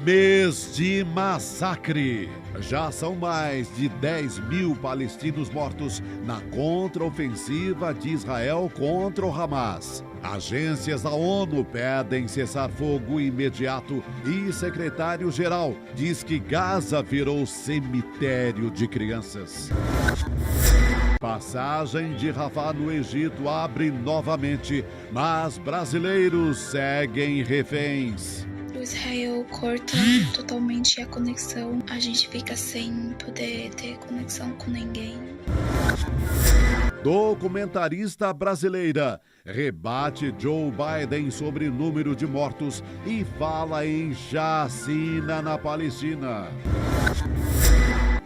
Mês de massacre. Já são mais de 10 mil palestinos mortos na contraofensiva de Israel contra o Hamas. Agências da ONU pedem cessar-fogo imediato e secretário-geral diz que Gaza virou cemitério de crianças. Passagem de Rafah no Egito abre novamente, mas brasileiros seguem reféns. O Israel corta totalmente a conexão. A gente fica sem poder ter conexão com ninguém. Documentarista brasileira rebate Joe Biden sobre número de mortos e fala em chacina na Palestina.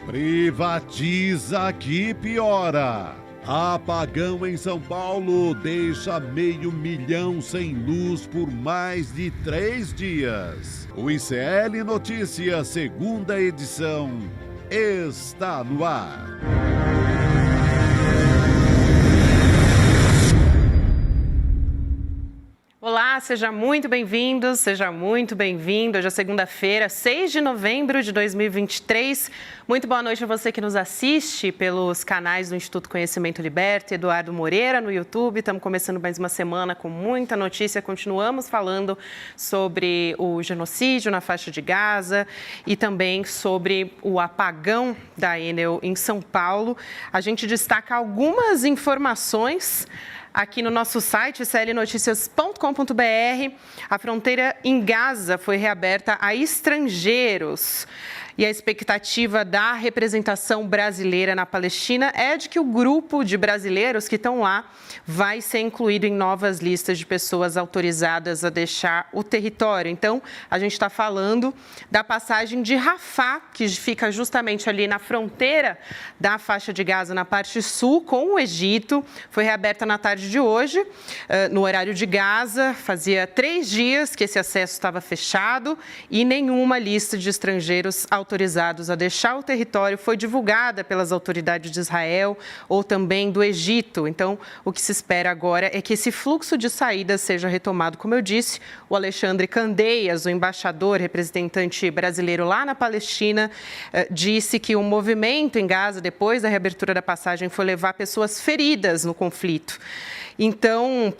Privatiza que piora. Apagão em São Paulo deixa 500 mil sem luz por mais de 3 dias. O ICL Notícias, segunda edição, está no ar. Olá, seja muito bem-vindo, seja muito bem-vindo. Hoje é segunda-feira, 6 de novembro de 2023. Muito boa noite a você que nos assiste pelos canais do Instituto Conhecimento Liberta, Eduardo Moreira no YouTube. Estamos começando mais uma semana com muita notícia. Continuamos falando sobre o genocídio na faixa de Gaza e também sobre o apagão da Enel em São Paulo. A gente destaca algumas informações aqui no nosso site, clnoticias.com.br. A fronteira em Gaza foi reaberta a estrangeiros. E a expectativa da representação brasileira na Palestina é de que o grupo de brasileiros que estão lá vai ser incluído em novas listas de pessoas autorizadas a deixar o território. Então, a gente está falando da passagem de Rafah, que fica justamente ali na fronteira da faixa de Gaza, na parte sul, com o Egito. Foi reaberta na tarde de hoje, no horário de Gaza. Fazia 3 dias que esse acesso estava fechado e nenhuma lista de estrangeiros autorizados a deixar o território foi divulgada pelas autoridades de Israel ou também do Egito. Então, o que se espera agora é que esse fluxo de saídas seja retomado. Como eu disse, o Alexandre Candeias, o embaixador, representante brasileiro lá na Palestina, disse que o movimento em Gaza, depois da reabertura da passagem, foi levar pessoas feridas no conflito. Então,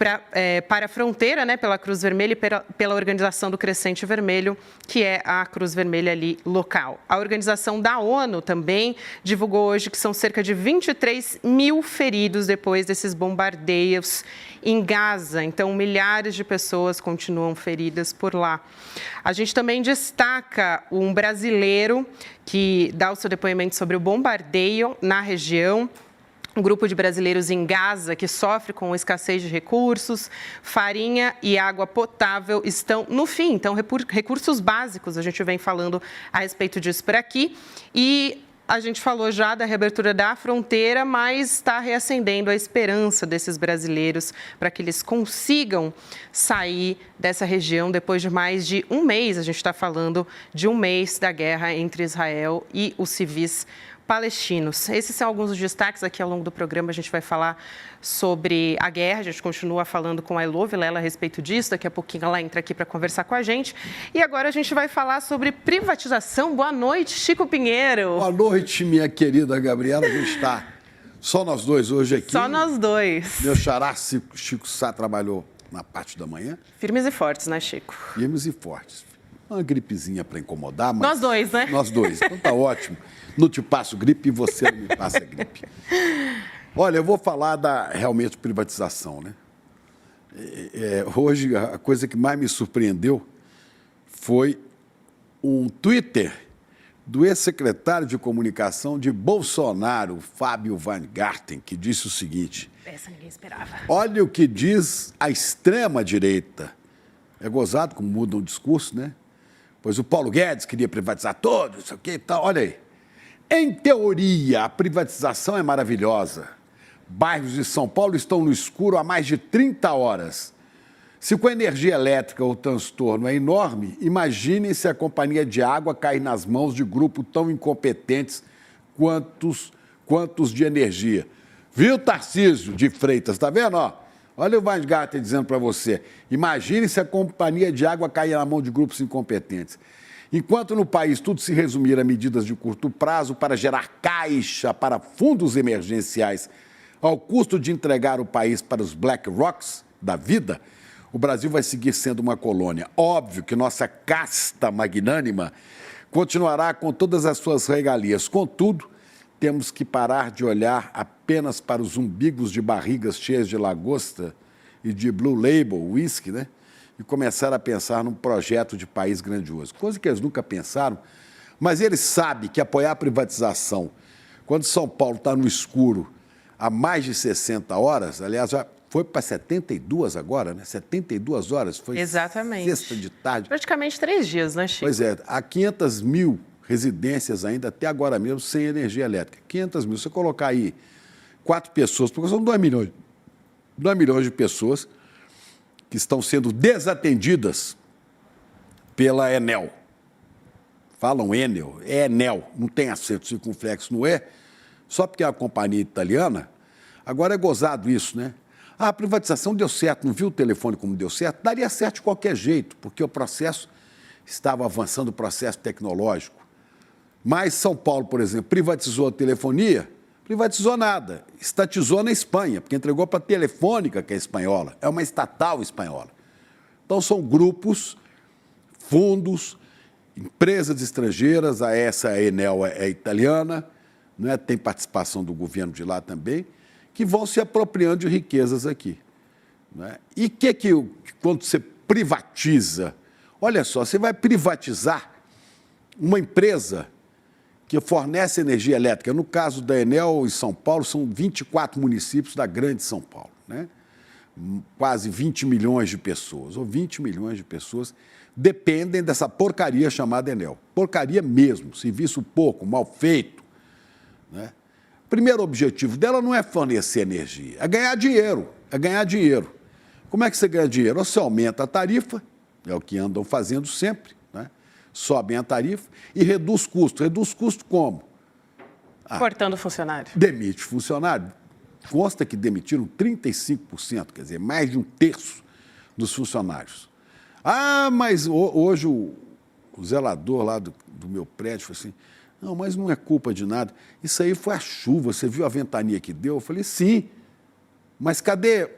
para a fronteira, né, pela Cruz Vermelha e pela Organização do Crescente Vermelho, que é a Cruz Vermelha ali local. A Organização da ONU também divulgou hoje que são cerca de 23 mil feridos depois desses bombardeios em Gaza. Então, milhares de pessoas continuam feridas por lá. A gente também destaca um brasileiro que dá o seu depoimento sobre o bombardeio na região. Um grupo de brasileiros em Gaza que sofre com escassez de recursos, farinha e água potável estão no fim. Então, recursos básicos, a gente vem falando a respeito disso por aqui. E a gente falou já da reabertura da fronteira, mas está reacendendo a esperança desses brasileiros para que eles consigam sair dessa região depois de mais de um mês. A gente está falando de um mês da guerra entre Israel e os civis palestinos. Esses são alguns dos destaques. Aqui ao longo do programa a gente vai falar sobre a guerra. A gente continua falando com a Elô Vilela a respeito disso. Daqui a pouquinho ela entra aqui para conversar com a gente. E agora a gente vai falar sobre privatização. Boa noite, Chico Pinheiro. Boa noite, minha querida Gabriela. A gente está só nós dois hoje aqui. Só nós dois. Meu xará Chico Sá trabalhou na parte da manhã. Firmes e fortes, né, Chico? Firmes e fortes. Uma gripezinha para incomodar, mas... Nós dois, né? Nós dois. Então tá ótimo. Não te passo gripe e você não me passa gripe. Olha, eu vou falar da realmente privatização, né? Hoje, a coisa que mais me surpreendeu foi um Twitter do ex-secretário de comunicação de Bolsonaro, Fábio Weingarten, que disse o seguinte... Essa ninguém esperava. Olha o que diz a extrema-direita. É gozado como muda o discurso, né? Pois o Paulo Guedes queria privatizar tudo, isso aqui e tal. Olha aí. Em teoria, a privatização é maravilhosa. Bairros de São Paulo estão no escuro há mais de 30 horas. Se com a energia elétrica o transtorno é enorme, imaginem se a companhia de água cair nas mãos de grupos tão incompetentes quantos de energia. Viu, Tarcísio de Freitas? Tá vendo? Ó, olha o Weingarten dizendo para você. Imagine se a companhia de água cair na mão de grupos incompetentes. Enquanto no país tudo se resumir a medidas de curto prazo para gerar caixa para fundos emergenciais ao custo de entregar o país para os Black Rocks da vida, o Brasil vai seguir sendo uma colônia. Óbvio que nossa casta magnânima continuará com todas as suas regalias. Contudo, temos que parar de olhar apenas para os umbigos de barrigas cheias de lagosta e de Blue Label, whisky, né? E começar a pensar num projeto de país grandioso. Coisa que eles nunca pensaram, mas eles sabem que apoiar a privatização, quando São Paulo está no escuro há mais de 60 horas, aliás, já foi para 72 agora, né? 72 horas, foi exatamente. Sexta de tarde. Praticamente 3 dias, né, Chico? Pois é, há 500 mil residências ainda, até agora mesmo, sem energia elétrica. 500 mil. Se você colocar aí 4 pessoas, porque são 2 milhões de pessoas que estão sendo desatendidas pela Enel. Falam Enel, é Enel, não tem acento circunflexo no E, só porque é uma companhia italiana. Agora é gozado isso, né? A privatização deu certo, não viu o telefone como deu certo? Daria certo de qualquer jeito, porque o processo estava avançando, o processo tecnológico. Mas São Paulo, por exemplo, privatizou a telefonia, privatizou nada, estatizou na Espanha, porque entregou para a Telefônica, que é espanhola, é uma estatal espanhola. Então são grupos, fundos, empresas estrangeiras, essa Enel é italiana, né? Tem participação do governo de lá também, que vão se apropriando de riquezas aqui. Né? E quando você privatiza, olha só, você vai privatizar uma empresa que fornece energia elétrica. No caso da Enel, em São Paulo, são 24 municípios da Grande São Paulo, né? Quase 20 milhões de pessoas, ou 20 milhões de pessoas dependem dessa porcaria chamada Enel. Porcaria mesmo, serviço pouco, mal feito. Né? Primeiro objetivo dela não é fornecer energia, é ganhar dinheiro, Como é que você ganha dinheiro? Você aumenta a tarifa, é o que andam fazendo sempre, né? Sobem a tarifa e reduz custo. Reduz custo como? Cortando funcionário. Demite funcionário. Consta que demitiram 35%, quer dizer, mais de 1/3 dos funcionários. Mas hoje o zelador lá do meu prédio falou assim, não, mas não é culpa de nada. Isso aí foi a chuva, você viu a ventania que deu? Eu falei, sim, mas cadê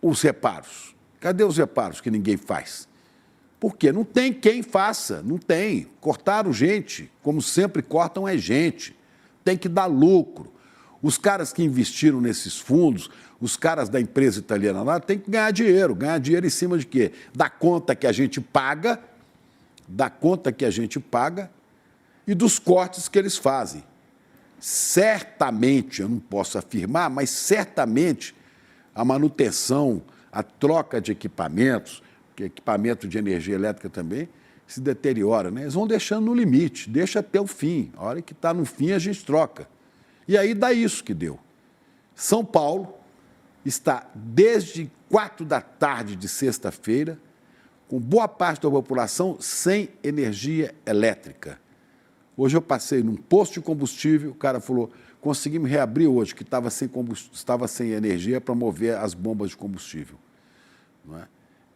os reparos? Cadê os reparos que ninguém faz? Por quê? Não tem quem faça, não tem. Cortaram gente, como sempre cortam é gente. Tem que dar lucro. Os caras que investiram nesses fundos, os caras da empresa italiana lá, tem que ganhar dinheiro. Ganhar dinheiro em cima de quê? Da conta que a gente paga, e dos cortes que eles fazem. Certamente, eu não posso afirmar, mas certamente a manutenção, a troca de equipamentos, que equipamento de energia elétrica também, se deteriora, né? Eles vão deixando no limite, deixa até o fim. A hora que está no fim, a gente troca. E aí dá isso que deu. São Paulo está desde 4 da tarde de sexta-feira, com boa parte da população sem energia elétrica. Hoje eu passei num posto de combustível, o cara falou, conseguimos reabrir hoje, que estava sem energia para mover as bombas de combustível. Não é?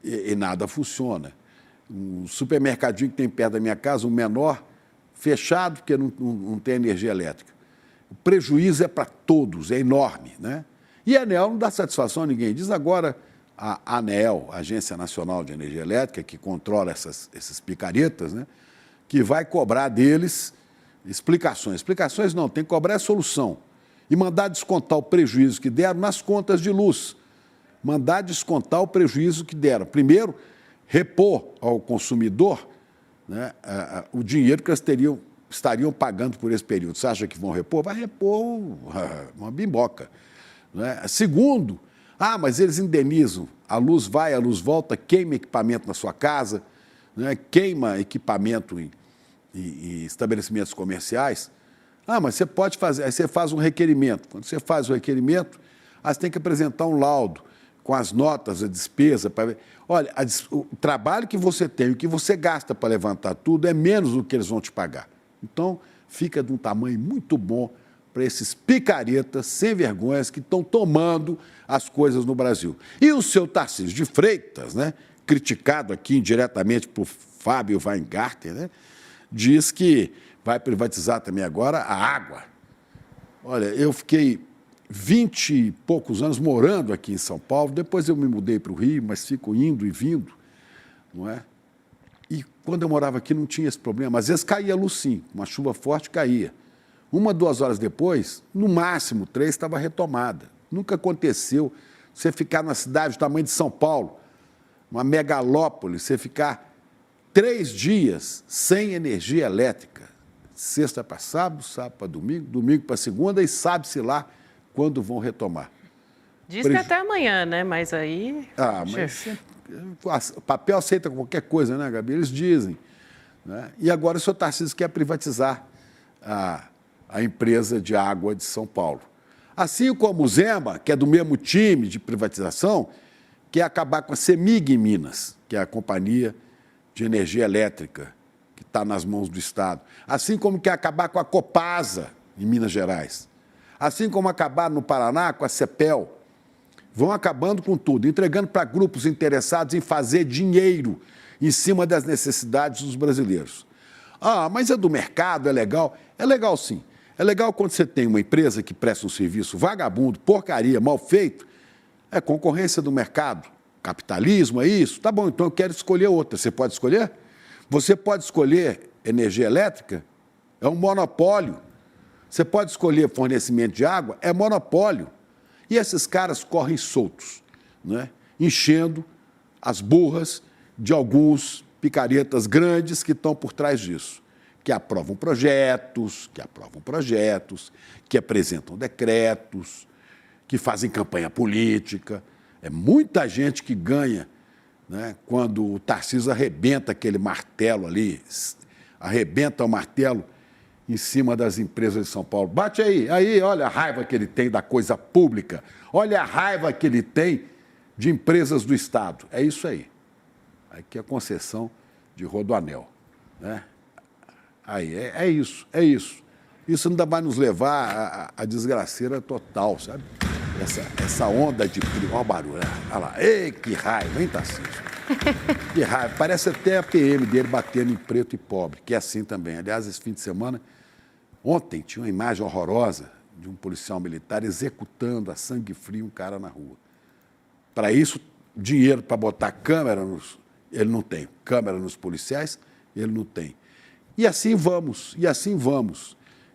E nada funciona. Um supermercadinho que tem perto da minha casa, um menor, fechado, porque não tem energia elétrica. O prejuízo é para todos, é enorme, né? E a ANEEL não dá satisfação a ninguém. Diz agora a ANEEL, Agência Nacional de Energia Elétrica, que controla essas picaretas, né? Que vai cobrar deles explicações. Explicações não, tem que cobrar a solução. E mandar descontar o prejuízo que deram nas contas de luz. Mandar descontar o prejuízo que deram. Primeiro, repor ao consumidor, né, o dinheiro que eles estariam pagando por esse período. Você acha que vão repor? Vai repor uma bimboca. Né? Segundo, mas eles indenizam. A luz vai, a luz volta, queima equipamento na sua casa, né, queima equipamento em estabelecimentos comerciais. Mas você pode fazer, aí você faz um requerimento. Quando você faz o requerimento, você tem que apresentar um laudo com as notas, a despesa. Olha, o trabalho que você tem, o que você gasta para levantar tudo é menos do que eles vão te pagar. Então, fica de um tamanho muito bom para esses picaretas sem vergonhas que estão tomando as coisas no Brasil. E o seu Tarcísio de Freitas, né, criticado aqui indiretamente por Fábio Weingarten, né, diz que vai privatizar também agora a água. Olha, eu fiquei 20 e poucos anos morando aqui em São Paulo, depois eu me mudei para o Rio, mas fico indo e vindo, não é? E quando eu morava aqui não tinha esse problema. Às vezes caía a luz sim, uma chuva forte caía. 1, 2 horas depois, no máximo 3, estava retomada. Nunca aconteceu você ficar numa cidade do tamanho de São Paulo, uma megalópole, você ficar 3 dias sem energia elétrica. Sexta para sábado, sábado para domingo, domingo para segunda e sabe-se lá quando vão retomar. Diz que até amanhã, né? Mas aí... mas o papel aceita qualquer coisa, né, Gabi? Eles dizem. Né? E agora o senhor Tarcísio quer privatizar a empresa de água de São Paulo. Assim como o Zema, que é do mesmo time de privatização, quer acabar com a CEMIG em Minas, que é a companhia de energia elétrica, que está nas mãos do Estado. Assim como quer acabar com a Copasa, em Minas Gerais. Assim como acabar no Paraná com a CEPEL. Vão acabando com tudo, entregando para grupos interessados em fazer dinheiro em cima das necessidades dos brasileiros. Ah, mas é do mercado, é legal. É legal sim. É legal quando você tem uma empresa que presta um serviço vagabundo, porcaria, mal feito. É concorrência do mercado. Capitalismo, é isso? Tá bom, então eu quero escolher outra. Você pode escolher? Você pode escolher energia elétrica? É um monopólio. Você pode escolher fornecimento de água? É monopólio. E esses caras correm soltos, né? Enchendo as burras de alguns picaretas grandes que estão por trás disso, que aprovam projetos, que apresentam decretos, que fazem campanha política. É muita gente que ganha, né? Quando o Tarcísio arrebenta aquele martelo ali, arrebenta o martelo em cima das empresas de São Paulo. Bate aí, olha a raiva que ele tem da coisa pública, olha a raiva que ele tem de empresas do Estado. É isso aí. Aqui é a concessão de Rodoanel. Né? Aí, é isso. Isso ainda vai nos levar à desgraceira total, sabe? Essa onda de... Olha o barulho, olha lá. Ei, que raiva, hein, Tarcísio? Que raiva. Parece até a PM dele batendo em preto e pobre, que é assim também. Aliás, esse fim de semana... Ontem tinha uma imagem horrorosa de um policial militar executando a sangue frio um cara na rua. Para isso, dinheiro para botar câmera ele não tem. Câmera nos policiais, ele não tem. E assim vamos.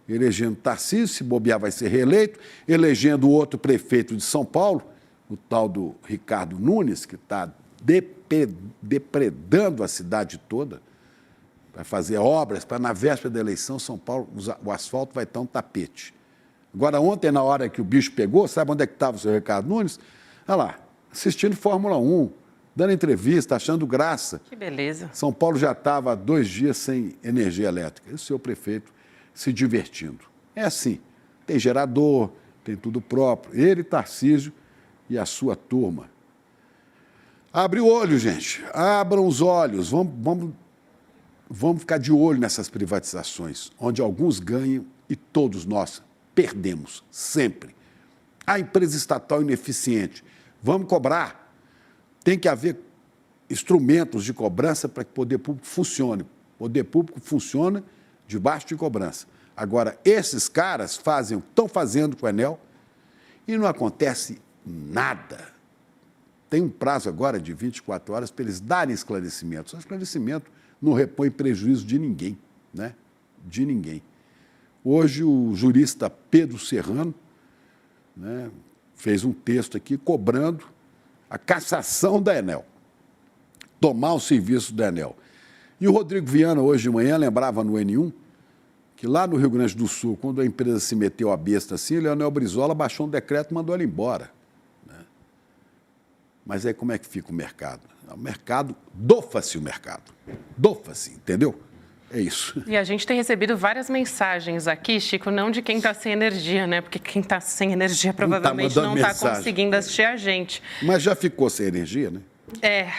Elegendo Tarcísio, se bobear vai ser reeleito, elegendo outro prefeito de São Paulo, o tal do Ricardo Nunes, que está depredando a cidade toda, vai fazer obras para, na véspera da eleição, São Paulo, o asfalto vai estar um tapete. Agora, ontem, na hora que o bicho pegou, sabe onde é que estava o seu Ricardo Nunes? Olha lá, assistindo Fórmula 1, dando entrevista, achando graça. Que beleza. São Paulo já estava há 2 dias sem energia elétrica. E o seu prefeito se divertindo. É assim, tem gerador, tem tudo próprio. Ele, Tarcísio e a sua turma. Abre o olho, gente. Abram os olhos. Vamos ficar de olho nessas privatizações, onde alguns ganham e todos nós perdemos, sempre. A empresa estatal ineficiente, vamos cobrar. Tem que haver instrumentos de cobrança para que o poder público funcione. O poder público funciona debaixo de cobrança. Agora, esses caras estão fazendo com o Enel e não acontece nada. Tem um prazo agora de 24 horas para eles darem esclarecimentos. O esclarecimento não repõe prejuízo de ninguém, né? De ninguém. Hoje, o jurista Pedro Serrano, né, fez um texto aqui cobrando a cassação da Enel, tomar o serviço da Enel. E o Rodrigo Viana, hoje de manhã, lembrava no N1 que lá no Rio Grande do Sul, quando a empresa se meteu a besta assim, o Leonel Brizola baixou um decreto e mandou ela embora. Né? Mas aí como é que fica o mercado? O mercado, dofa-se o mercado. Dofa-se, entendeu? É isso. E a gente tem recebido várias mensagens aqui, Chico, não de quem está sem energia, né? Porque quem está sem energia provavelmente não está conseguindo assistir a gente. Mas já ficou sem energia, né?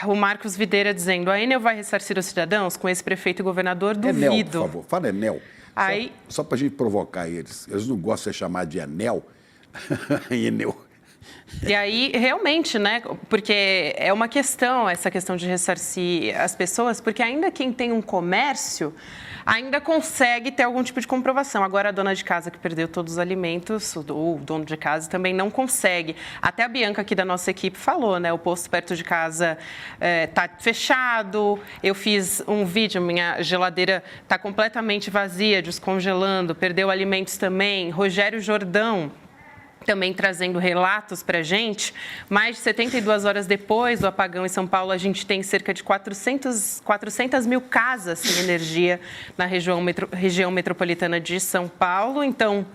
O Marcos Videira dizendo, a Enel vai ressarcir os cidadãos com esse prefeito e governador? Duvido. Enel, por favor, fala Enel. Só para a gente provocar eles. Eles não gostam de ser chamados de Enel. Enel. E aí, realmente, né, porque é uma questão, essa questão de ressarcir as pessoas, porque ainda quem tem um comércio ainda consegue ter algum tipo de comprovação. Agora, a dona de casa que perdeu todos os alimentos, ou o dono de casa também não consegue. Até a Bianca aqui da nossa equipe falou, né, o posto perto de casa está fechado. Eu fiz um vídeo, minha geladeira está completamente vazia, descongelando, perdeu alimentos também. Rogério Jordão também trazendo relatos para a gente. Mais de 72 horas depois do apagão em São Paulo, a gente tem cerca de 400 mil casas sem energia na região metropolitana de São Paulo. Então,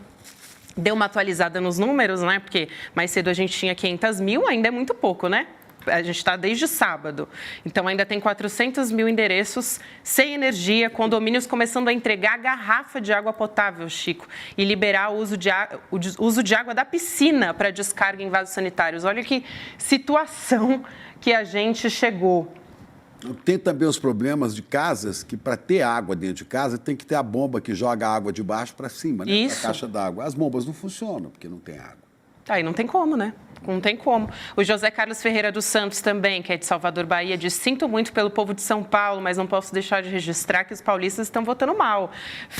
deu uma atualizada nos números, né? Porque mais cedo a gente tinha 500 mil, ainda é muito pouco, né? A gente está desde sábado. Então, ainda tem 400 mil endereços sem energia, condomínios começando a entregar garrafa de água potável, Chico, e liberar o uso de água da piscina para descarga em vasos sanitários. Olha que situação que a gente chegou. Tem também os problemas de casas que, para ter água dentro de casa, tem que ter a bomba que joga a água de baixo para cima, né? Isso. A caixa d'água. As bombas não funcionam porque não tem água. Aí não tem como, né? Não tem como. O José Carlos Ferreira dos Santos também, que é de Salvador, Bahia, diz: sinto muito pelo povo de São Paulo, mas não posso deixar de registrar que os paulistas estão votando mal.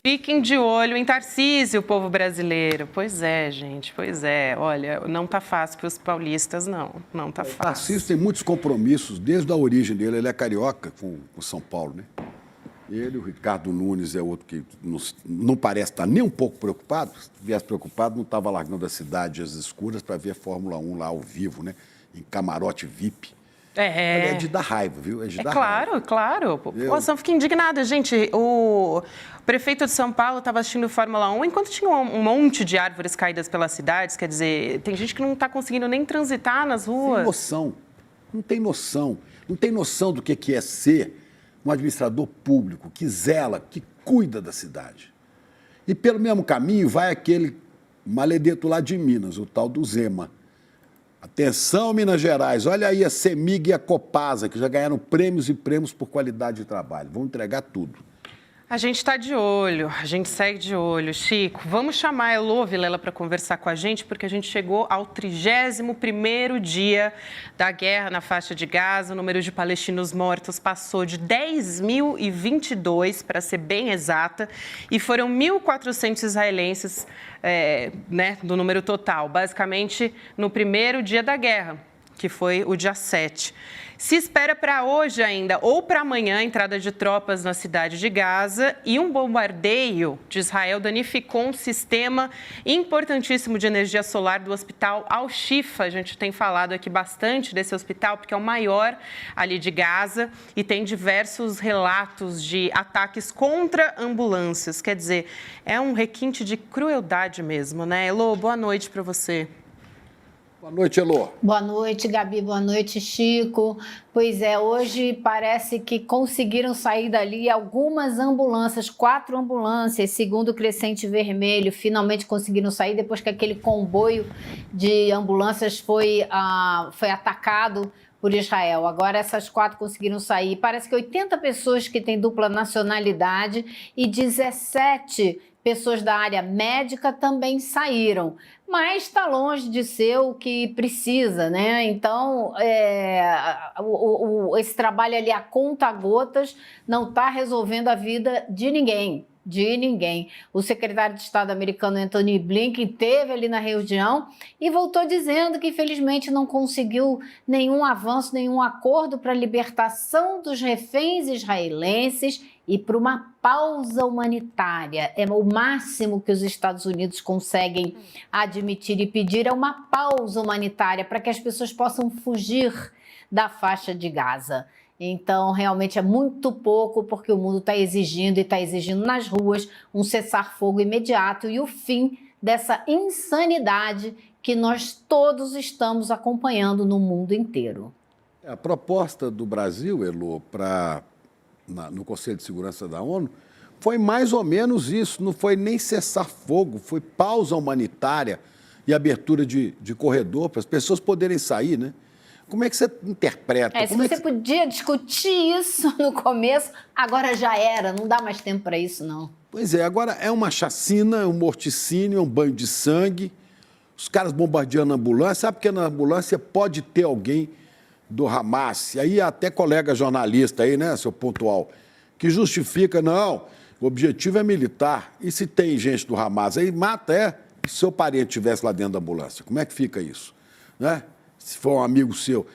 Fiquem de olho em Tarcísio, povo brasileiro. Pois é, gente, pois é. Olha, não tá fácil para os paulistas, não. Não tá fácil. Tarcísio tem muitos compromissos, desde a origem dele. Ele é carioca com São Paulo, né? Ele, o Ricardo Nunes, é outro que não parece estar nem um pouco preocupado. Se estivesse preocupado, não estava largando a cidade às escuras para ver a Fórmula 1 lá ao vivo, né? Em camarote VIP. É de dar raiva, viu? É de dar claro, raiva. Claro. A população fica indignada. Gente, o prefeito de São Paulo estava assistindo Fórmula 1 enquanto tinha um monte de árvores caídas pelas cidades. Quer dizer, tem gente que não está conseguindo nem transitar nas ruas. Sem noção. Não tem noção. Não tem noção do que é ser um administrador público que zela, que cuida da cidade. E pelo mesmo caminho vai aquele maledeto lá de Minas, o tal do Zema. Atenção, Minas Gerais, olha aí a CEMIG e a Copasa, que já ganharam prêmios e prêmios por qualidade de trabalho. Vão entregar tudo. A gente está de olho, a gente segue de olho. Chico, vamos chamar a Elô Vilela para conversar com a gente, porque a gente chegou ao 31º dia da guerra na faixa de Gaza. O número de palestinos mortos passou de 10.022, para ser bem exata, e foram 1.400 israelenses, do número total, basicamente no primeiro dia da guerra, que foi o dia 7. Se espera para hoje ainda, ou para amanhã, a entrada de tropas na cidade de Gaza, e um bombardeio de Israel danificou um sistema importantíssimo de energia solar do hospital Al-Shifa. A gente tem falado aqui bastante desse hospital, porque é o maior ali de Gaza, e tem diversos relatos de ataques contra ambulâncias. Quer dizer, é um requinte de crueldade mesmo, né? Elô, boa noite para você. Boa noite, Elô. Boa noite, Gabi. Boa noite, Chico. Pois é, hoje parece que conseguiram sair dali algumas ambulâncias, 4 ambulâncias, segundo o Crescente Vermelho, finalmente conseguiram sair depois que aquele comboio de ambulâncias foi atacado por Israel. Agora essas 4 conseguiram sair. Parece que 80 pessoas que têm dupla nacionalidade e 17 pessoas da área médica também saíram, mas está longe de ser o que precisa, né? Então, esse trabalho ali a conta-gotas não está resolvendo a vida de ninguém. O secretário de Estado americano Antony Blinken esteve ali na reunião e voltou dizendo que, infelizmente, não conseguiu nenhum avanço, nenhum acordo para a libertação dos reféns israelenses e para uma pausa humanitária. É o máximo que os Estados Unidos conseguem admitir e pedir, é uma pausa humanitária para que as pessoas possam fugir da faixa de Gaza. Então, realmente é muito pouco, porque o mundo está exigindo nas ruas um cessar-fogo imediato e o fim dessa insanidade que nós todos estamos acompanhando no mundo inteiro. A proposta do Brasil, Elô, no Conselho de Segurança da ONU, foi mais ou menos isso, não foi nem cessar-fogo, foi pausa humanitária e abertura de corredor para as pessoas poderem sair, né? Como é que você interpreta? Você podia discutir isso no começo, agora já era, não dá mais tempo para isso, não. Pois é, agora é uma chacina, é um morticínio, é um banho de sangue. Os caras bombardeando a ambulância, sabe porque na ambulância pode ter alguém do Hamas, e aí até colega jornalista aí, né, seu pontual, que justifica, não, o objetivo é militar, e se tem gente do Hamas, aí mata, se seu parente estivesse lá dentro da ambulância, como é que fica isso? Né? Se for um amigo seu,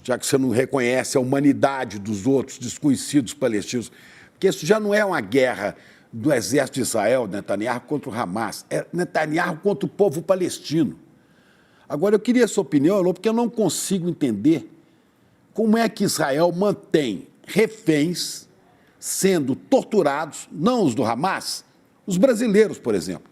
já que você não reconhece a humanidade dos outros desconhecidos palestinos, porque isso já não é uma guerra do exército de Israel, Netanyahu, contra o Hamas, é Netanyahu contra o povo palestino. Agora, eu queria a sua opinião, Elô, porque eu não consigo entender como é que Israel mantém reféns sendo torturados, não os do Hamas, os brasileiros, por exemplo.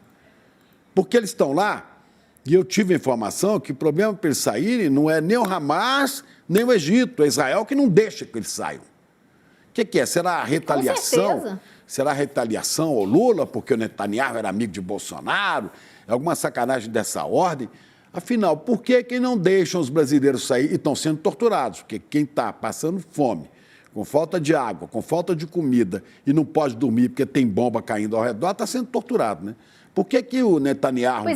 Porque eles estão lá, e eu tive a informação que o problema para eles saírem não é nem o Hamas, nem o Egito, é Israel que não deixa que eles saiam. O que é? Será a retaliação? Com certeza. Será a retaliação ao Lula, porque o Netanyahu era amigo de Bolsonaro? Alguma sacanagem dessa ordem? Afinal, por que não deixam os brasileiros sair e estão sendo torturados? Porque quem está passando fome, com falta de água, com falta de comida e não pode dormir porque tem bomba caindo ao redor, está sendo torturado, né? Por que o Netanyahu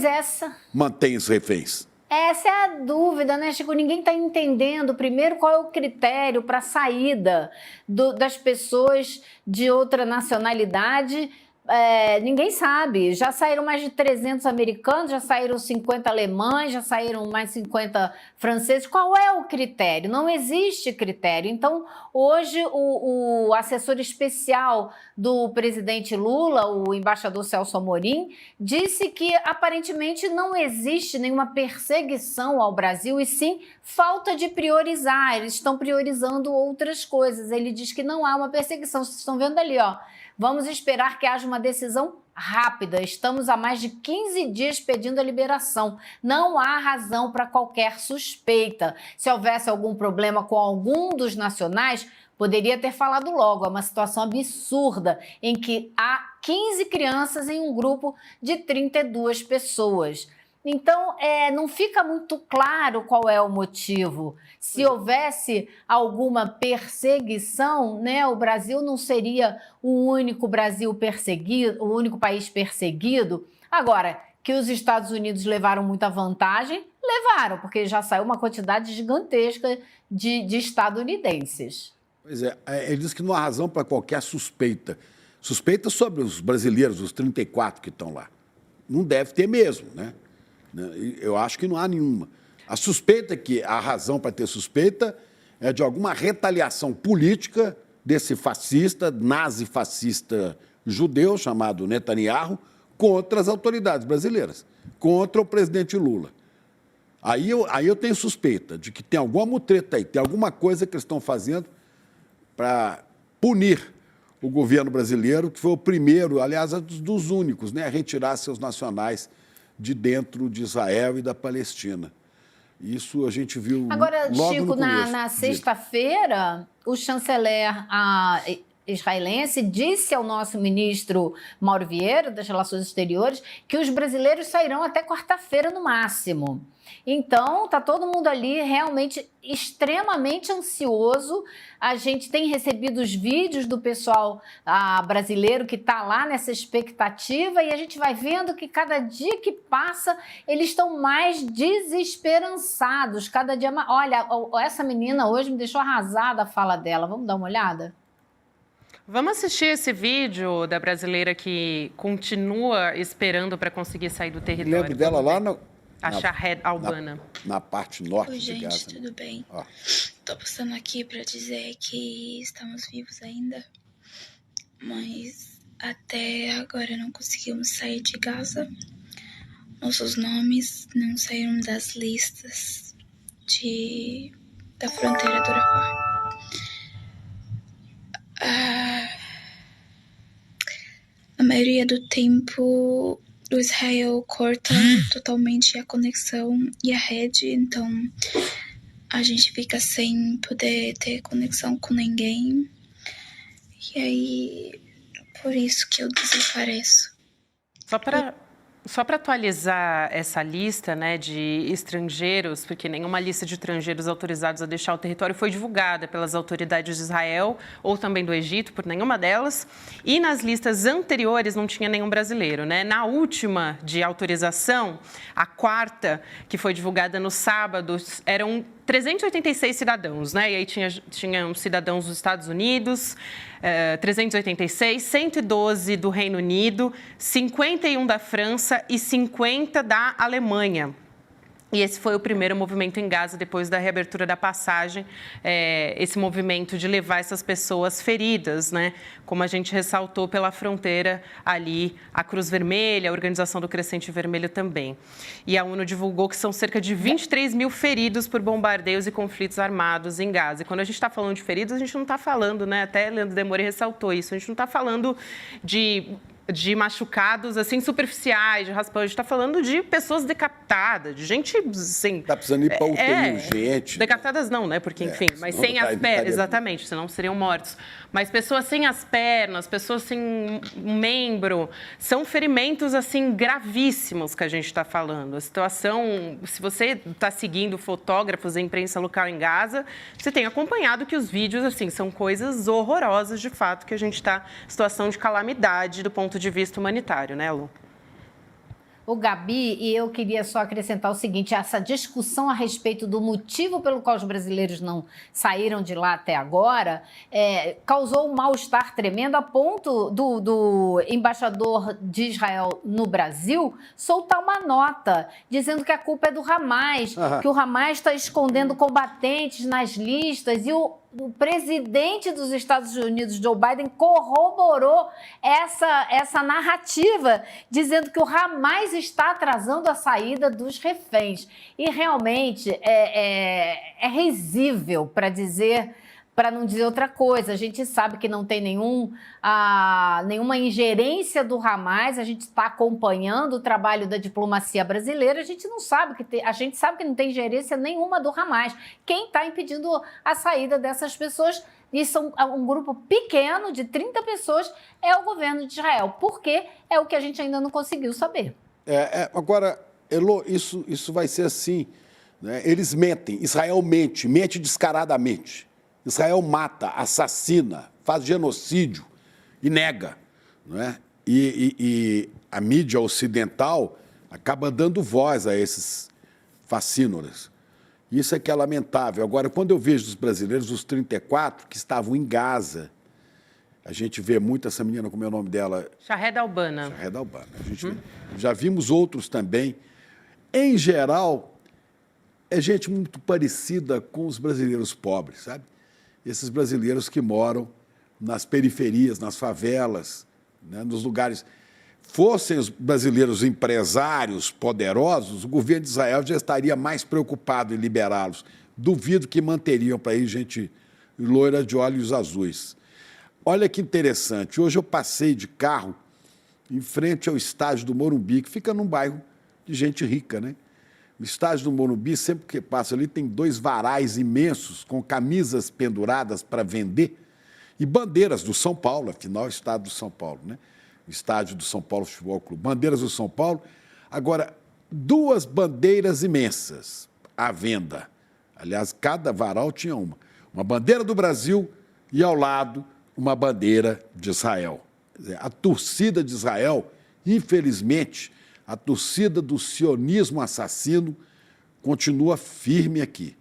mantém os reféns? Essa é a dúvida, né, Chico? Ninguém está entendendo, primeiro, qual é o critério para a saída das pessoas de outra nacionalidade. Ninguém sabe. Já saíram mais de 300 americanos, já saíram 50 alemães, já saíram mais 50 franceses. Qual é o critério? Não existe critério. Então, hoje, o assessor especial do presidente Lula, o embaixador Celso Amorim, disse que aparentemente não existe nenhuma perseguição ao Brasil e sim falta de priorizar. Eles estão priorizando outras coisas. Ele diz que não há uma perseguição. Vocês estão vendo ali, ó. Vamos esperar que haja uma decisão rápida. Estamos há mais de 15 dias pedindo a liberação. Não há razão para qualquer suspeita. Se houvesse algum problema com algum dos nacionais, poderia ter falado logo. É uma situação absurda em que há 15 crianças em um grupo de 32 pessoas. Então, não fica muito claro qual é o motivo. Se houvesse alguma perseguição, né, o Brasil não seria o único Brasil perseguido, o único país perseguido. Agora, que os Estados Unidos levaram muita vantagem, levaram, porque já saiu uma quantidade gigantesca de estadunidenses. Pois é, ele diz que não há razão para qualquer suspeita. Suspeita sobre os brasileiros, os 34 que estão lá. Não deve ter mesmo, né? Eu acho que não há nenhuma. A suspeita é que a razão para ter suspeita é de alguma retaliação política desse fascista, nazi-fascista judeu, chamado Netanyahu, contra as autoridades brasileiras, contra o presidente Lula. Aí eu tenho suspeita de que tem alguma mutreta aí, tem alguma coisa que eles estão fazendo para punir o governo brasileiro, que foi o primeiro, aliás, dos únicos, né, a retirar seus nacionais de dentro de Israel e da Palestina. Isso a gente viu agora, logo Chico, no começo. na sexta-feira, o chanceler israelense disse ao nosso ministro Mauro Vieira, das Relações Exteriores, que os brasileiros sairão até quarta-feira no máximo. Então, está todo mundo ali realmente extremamente ansioso. A gente tem recebido os vídeos do pessoal brasileiro que está lá nessa expectativa e a gente vai vendo que cada dia que passa eles estão mais desesperançados. Cada dia mais. Olha, essa menina hoje me deixou arrasada a fala dela. Vamos dar uma olhada? Vamos assistir esse vídeo da brasileira que continua esperando para conseguir sair do território. Lembro dela lá no... A Shahed Albana. Na parte norte Oi, de gente, Gaza. tudo bem? Tô passando aqui para dizer que estamos vivos ainda, mas até agora não conseguimos sair de Gaza. Nossos nomes não saíram das listas da fronteira do Rafah. A maioria do tempo o Israel corta totalmente a conexão e a rede, então a gente fica sem poder ter conexão com ninguém. E aí, por isso que eu desapareço. Só para atualizar essa lista, né, de estrangeiros, porque nenhuma lista de estrangeiros autorizados a deixar o território foi divulgada pelas autoridades de Israel ou também do Egito, por nenhuma delas. E nas listas anteriores não tinha nenhum brasileiro, né? Na última de autorização, a quarta, que foi divulgada no sábado, eram 386 cidadãos, né? E aí tinham cidadãos dos Estados Unidos, 386, 112 do Reino Unido, 51 da França e 50 da Alemanha. E esse foi o primeiro movimento em Gaza depois da reabertura da passagem, esse movimento de levar essas pessoas feridas, né? Como a gente ressaltou pela fronteira ali, a Cruz Vermelha, a Organização do Crescente Vermelho também. E a ONU divulgou que são cerca de 23 mil feridos por bombardeios e conflitos armados em Gaza. E quando a gente está falando de feridos, a gente não está falando, né? Até Leandro Demore ressaltou isso, a gente não está falando de machucados, assim, superficiais, de raspão. A gente está falando de pessoas decapitadas, de gente, assim... Está precisando ir para UTI urgente. Decapitadas não, né? Porque, enfim, mas sem as pernas, exatamente, senão seriam mortos. Mas pessoas sem as pernas, pessoas sem um membro, são ferimentos, assim, gravíssimos que a gente está falando. A situação, se você está seguindo fotógrafos e imprensa local em Gaza, você tem acompanhado que os vídeos, assim, são coisas horrorosas, de fato, que a gente está em situação de calamidade do ponto de vista humanitário, né, Lu? O Gabi, e eu queria só acrescentar o seguinte, essa discussão a respeito do motivo pelo qual os brasileiros não saíram de lá até agora, causou um mal-estar tremendo a ponto do embaixador de Israel no Brasil soltar uma nota dizendo que a culpa é do Hamas, que o Hamas está escondendo combatentes nas listas e o presidente dos Estados Unidos, Joe Biden, corroborou essa narrativa, dizendo que o Hamas está atrasando a saída dos reféns. E realmente é risível, para não dizer outra coisa. A gente sabe que não tem nenhuma ingerência do Hamas, a gente está acompanhando o trabalho da diplomacia brasileira, a gente sabe que não tem ingerência nenhuma do Hamas. Quem está impedindo a saída dessas pessoas, e são um grupo pequeno de 30 pessoas, é o governo de Israel. Por quê? É o que a gente ainda não conseguiu saber. Agora, Elô, isso vai ser assim, né? Eles mentem, Israel mente descaradamente. Israel mata, assassina, faz genocídio e nega, não é? E a mídia ocidental acaba dando voz a esses fascínoras. Isso é que é lamentável. Agora, quando eu vejo os brasileiros, os 34 que estavam em Gaza, a gente vê muito essa menina, como é o nome dela? Shahed Albana. Shahed Albana. Já vimos outros também. Em geral, é gente muito parecida com os brasileiros pobres, sabe? Esses brasileiros que moram nas periferias, nas favelas, né, nos lugares. Fossem os brasileiros empresários poderosos, o governo de Israel já estaria mais preocupado em liberá-los. Duvido que manteriam para ir gente loira de olhos azuis. Olha que interessante, hoje eu passei de carro em frente ao estádio do Morumbi, que fica num bairro de gente rica, né? O estádio do Morumbi, sempre que passa ali, tem 2 varais imensos com camisas penduradas para vender e bandeiras do São Paulo, afinal, é o estado do São Paulo, né? O estádio do São Paulo Futebol Clube. Bandeiras do São Paulo. Agora, 2 bandeiras imensas à venda. Aliás, cada varal tinha uma. Uma bandeira do Brasil e, ao lado, uma bandeira de Israel. Quer dizer, a torcida de Israel, infelizmente, a torcida do sionismo assassino continua firme aqui.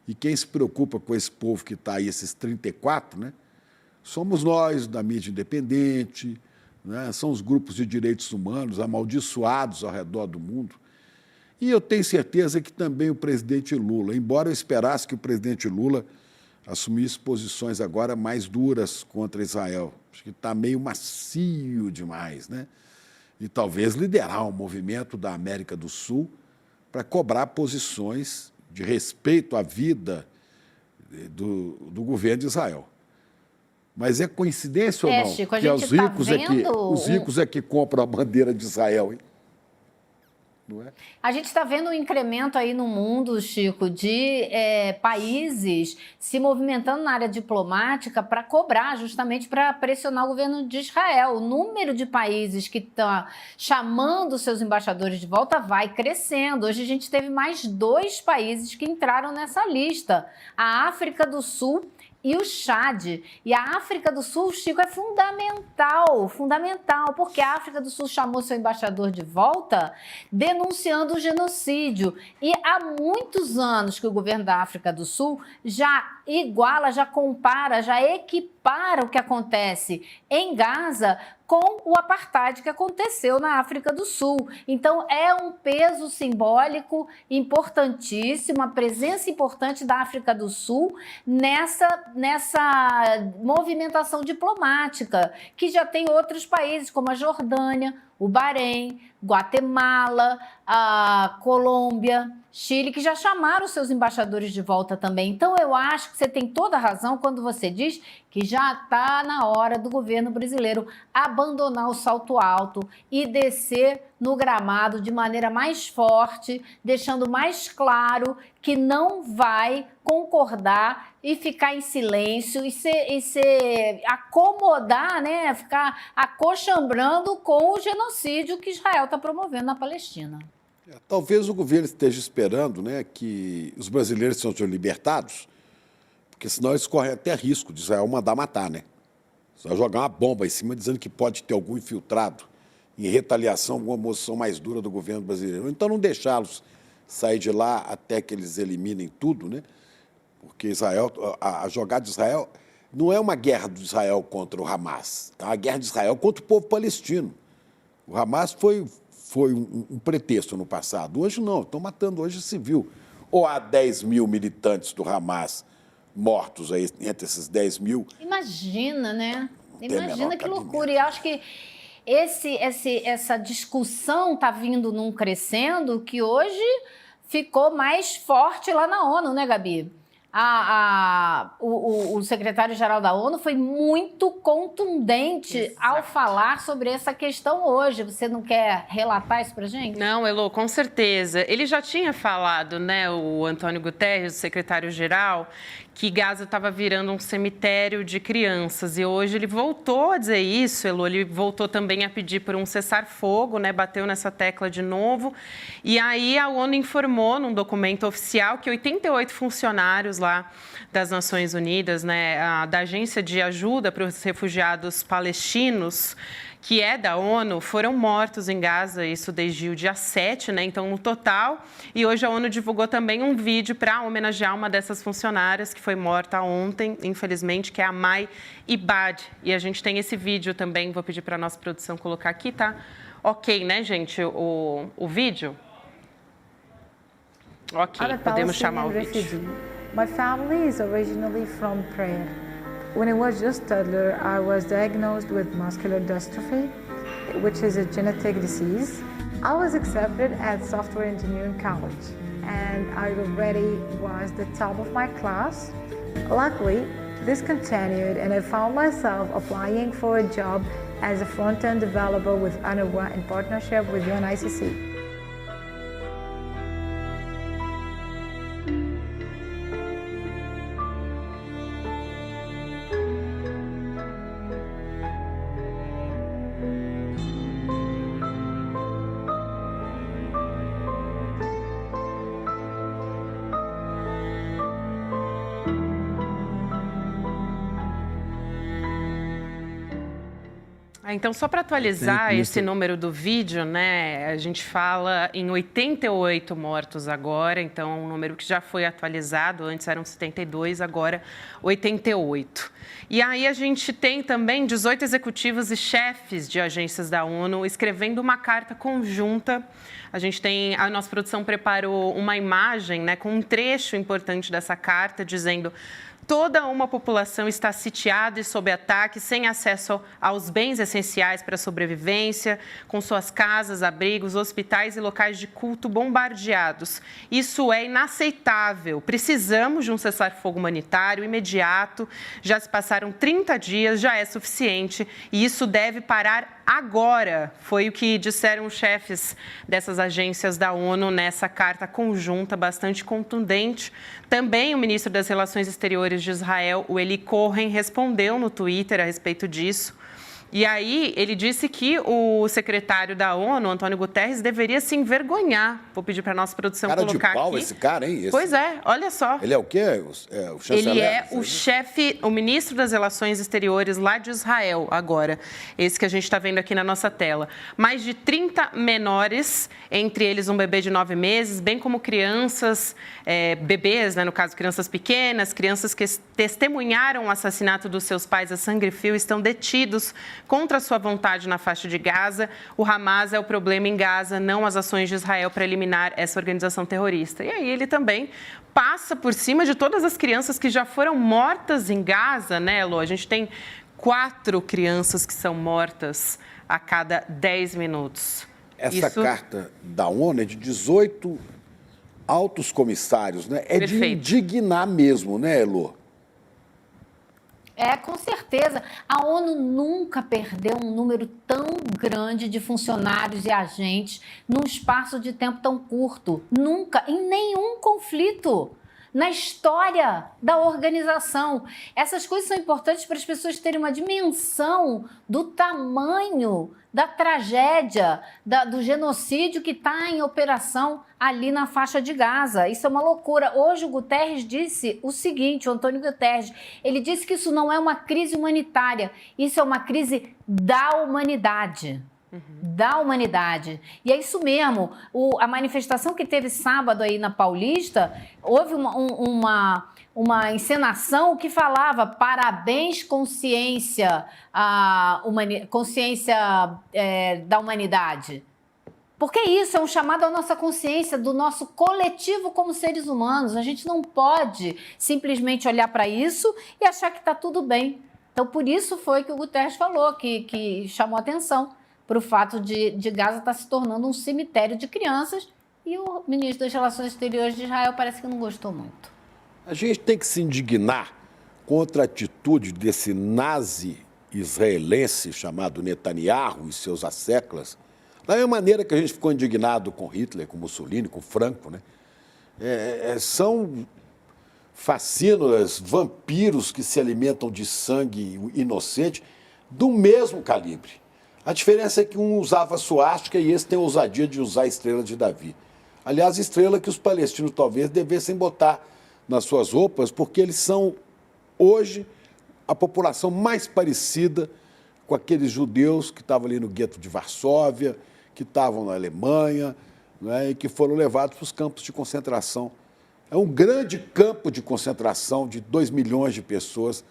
E quem se preocupa com esse povo que está aí, esses 34, né, somos nós, da mídia independente, né, são os grupos de direitos humanos amaldiçoados ao redor do mundo. E eu tenho certeza que também o presidente Lula, embora eu esperasse que o presidente Lula assumisse posições agora mais duras contra Israel. Acho que está meio macio demais, né? E talvez liderar um movimento da América do Sul para cobrar posições de respeito à vida do governo de Israel. Mas é coincidência ou não? Chico, a que gente os ricos tá vendo os ricos é que compram a bandeira de Israel, hein? não é? A gente está vendo um incremento aí no mundo, Chico, de países se movimentando na área diplomática para cobrar, justamente para pressionar o governo de Israel. O número de países que estão chamando seus embaixadores de volta vai crescendo. Hoje a gente teve mais 2 países que entraram nessa lista: a África do Sul e o Chad. E a África do Sul, Chico, é fundamental, porque a África do Sul chamou seu embaixador de volta denunciando o genocídio. E há muitos anos que o governo da África do Sul já iguala, já compara, já equipara o que acontece em Gaza com o apartheid que aconteceu na África do Sul. Então, é um peso simbólico importantíssimo, uma presença importante da África do Sul nessa movimentação diplomática, que já tem outros países, como a Jordânia, o Bahrein, Guatemala, a Colômbia, Chile, que já chamaram seus embaixadores de volta também. Então, eu acho que você tem toda a razão quando você diz que já está na hora do governo brasileiro abandonar o salto alto e descer no gramado de maneira mais forte, deixando mais claro que não vai concordar e ficar em silêncio e se acomodar, né, ficar acochambrando com o genocídio que Israel está promovendo na Palestina. Talvez o governo esteja esperando, né, que os brasileiros sejam libertados, porque senão eles correm até risco de Israel mandar matar, né? Só jogar uma bomba em cima dizendo que pode ter algum infiltrado em retaliação, alguma moção mais dura do governo brasileiro. Então, não deixá-los sair de lá até que eles eliminem tudo, né? Porque Israel, a jogada de Israel não é uma guerra de Israel contra o Hamas, é uma guerra de Israel contra o povo palestino. O Hamas foi um pretexto no passado. Hoje não, estão matando hoje civil. Ou há 10 mil militantes do Hamas mortos aí, entre esses 10 mil. Imagina, né? Imagina que loucura. E acho que essa discussão está vindo num crescendo que hoje ficou mais forte lá na ONU, né, Gabi? O secretário-geral da ONU foi muito contundente ao falar sobre essa questão hoje. Você não quer relatar isso para a gente? Não, Elô, com certeza. Ele já tinha falado, né, o Antônio Guterres, o secretário-geral, que Gaza estava virando um cemitério de crianças. E hoje ele voltou a dizer isso, Elô. Ele voltou também a pedir por um cessar-fogo, né, bateu nessa tecla de novo. E aí a ONU informou num documento oficial que 88 funcionários lá das Nações Unidas, né, da Agência de Ajuda para os Refugiados Palestinos, que é da ONU, foram mortos em Gaza, isso desde o dia 7, né? Então, no total. E hoje a ONU divulgou também um vídeo para homenagear uma dessas funcionárias que foi morta ontem, infelizmente, que é a Mai Ibad. E a gente tem esse vídeo também, vou pedir para a nossa produção colocar aqui, tá? Ok, né, gente, o vídeo? Ok, podemos chamar o vídeo. My family is originally from Praia. When I was just a toddler, I was diagnosed with muscular dystrophy, which is a genetic disease. I was accepted at Software Engineering College, and I already was the top of my class. Luckily, this continued, and I found myself applying for a job as a front-end developer with UNRWA in partnership with UNICC. Então, só para atualizar esse número do vídeo, né, a gente fala em 88 mortos agora, então um número que já foi atualizado, antes eram 72, agora 88. E aí a gente tem também 18 executivos e chefes de agências da ONU escrevendo uma carta conjunta. A gente tem, a nossa produção preparou uma imagem, né, com um trecho importante dessa carta, dizendo: toda uma população está sitiada e sob ataque, sem acesso aos bens essenciais para a sobrevivência, com suas casas, abrigos, hospitais e locais de culto bombardeados. Isso é inaceitável. Precisamos de um cessar-fogo humanitário imediato. Já se passaram 30 dias, já é suficiente e isso deve parar agora. Foi o que disseram os chefes dessas agências da ONU nessa carta conjunta bastante contundente. Também o ministro das Relações Exteriores de Israel, o Eli Cohen, respondeu no Twitter a respeito disso. E aí ele disse que o secretário da ONU, Antônio Guterres, deveria se envergonhar. Vou pedir para a nossa produção cara colocar de pau aqui. Esse cara, hein? Pois é, olha só. Ele é o quê? O chanceler? Ele é o chefe, o ministro das Relações Exteriores lá de Israel, agora. Esse que a gente está vendo aqui na nossa tela. Mais de 30 menores, entre eles um bebê de 9 meses, bem como crianças, bebês, né, no caso, crianças pequenas, crianças que testemunharam o assassinato dos seus pais a sangue frio, estão detidos contra a sua vontade na faixa de Gaza. O Hamas é o problema em Gaza, não as ações de Israel para eliminar essa organização terrorista. E aí ele também passa por cima de todas as crianças que já foram mortas em Gaza, né, Lô? A gente tem 4 crianças que são mortas a cada 10 minutos. Essa carta da ONU é de 18 altos comissários, né? É Perfeito. de indignar mesmo, né, Elô? Com certeza. A ONU nunca perdeu um número tão grande de funcionários e agentes num espaço de tempo tão curto. Nunca, em nenhum conflito na história da organização. Essas coisas são importantes para as pessoas terem uma dimensão do tamanho da tragédia, do genocídio que está em operação ali na faixa de Gaza. Isso é uma loucura. Hoje o Guterres disse o seguinte, o Antônio Guterres, ele disse que isso não é uma crise humanitária, isso é uma crise da humanidade. Da humanidade. E é isso mesmo. A manifestação que teve sábado aí na Paulista, houve uma encenação que falava parabéns, consciência, consciência da humanidade. Porque isso é um chamado à nossa consciência, do nosso coletivo como seres humanos. A gente não pode simplesmente olhar para isso e achar que está tudo bem. Então, por isso foi que o Guterres falou, que chamou atenção para o fato de Gaza estar se tornando um cemitério de crianças, e o ministro das Relações Exteriores de Israel parece que não gostou muito. A gente tem que se indignar contra a atitude desse nazi israelense chamado Netanyahu e seus asseclas, da mesma maneira que a gente ficou indignado com Hitler, com Mussolini, com Franco, né? São fascínoras, vampiros que se alimentam de sangue inocente do mesmo calibre. A diferença é que um usava suástica e esse tem a ousadia de usar a estrela de Davi. Aliás, estrela que os palestinos talvez devessem botar nas suas roupas, porque eles são, hoje, a população mais parecida com aqueles judeus que estavam ali no gueto de Varsóvia, que estavam na Alemanha, né, e que foram levados para os campos de concentração. É um grande campo de concentração de 2 milhões de pessoas,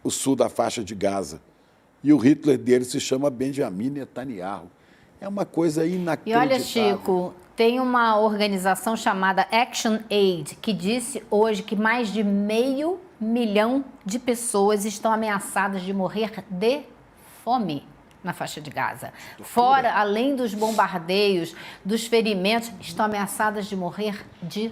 o sul da faixa de Gaza. E o Hitler dele se chama Benjamin Netanyahu. É uma coisa inacreditável. E olha, Chico, tem uma organização chamada Action Aid que disse hoje que mais de 500 mil de pessoas estão ameaçadas de morrer de fome na faixa de Gaza. Fora, além dos bombardeios, dos ferimentos, estão ameaçadas de morrer de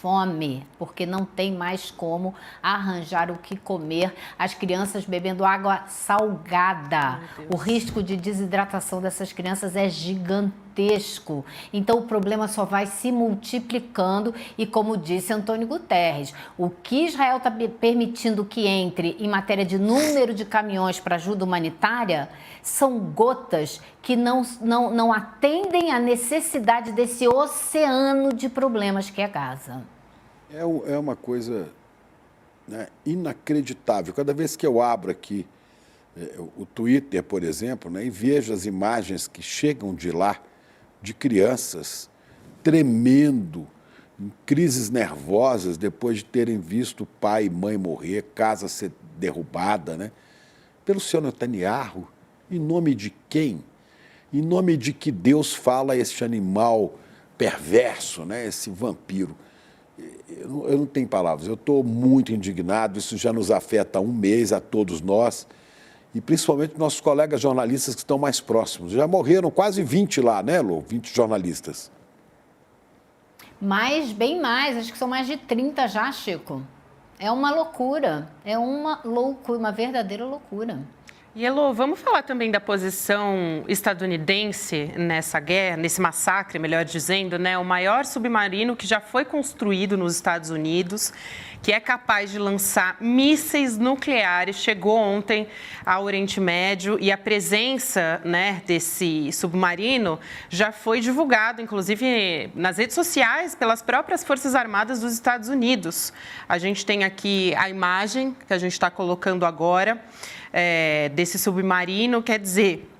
fome, porque não tem mais como arranjar o que comer, as crianças bebendo água salgada. O risco de desidratação dessas crianças é gigantesco. Então o problema só vai se multiplicando e, como disse Antônio Guterres, o que Israel está permitindo que entre em matéria de número de caminhões para ajuda humanitária são gotas que não atendem à necessidade desse oceano de problemas que é Gaza. É uma coisa, né, inacreditável. Cada vez que eu abro aqui o Twitter, por exemplo, né, e vejo as imagens que chegam de lá, de crianças tremendo, em crises nervosas, depois de terem visto pai e mãe morrer, casa ser derrubada, né, pelo senhor Netanyahu. Em nome de quem? Em nome de que Deus fala a este animal perverso, né? Esse vampiro. Eu não tenho palavras, eu estou muito indignado, isso já nos afeta há um mês a todos nós, e principalmente nossos colegas jornalistas que estão mais próximos. Já morreram quase 20 lá, né, Lô? 20 jornalistas. Bem mais, acho que são mais de 30 já, Chico. É uma loucura, uma verdadeira loucura. E, Elô, vamos falar também da posição estadunidense nessa guerra, nesse massacre, melhor dizendo, né? O maior submarino que já foi construído nos Estados Unidos, que é capaz de lançar mísseis nucleares, chegou ontem ao Oriente Médio e a presença, né, desse submarino já foi divulgado, inclusive nas redes sociais, pelas próprias Forças Armadas dos Estados Unidos. A gente tem aqui a imagem que a gente está colocando agora. Desse submarino, quer dizer,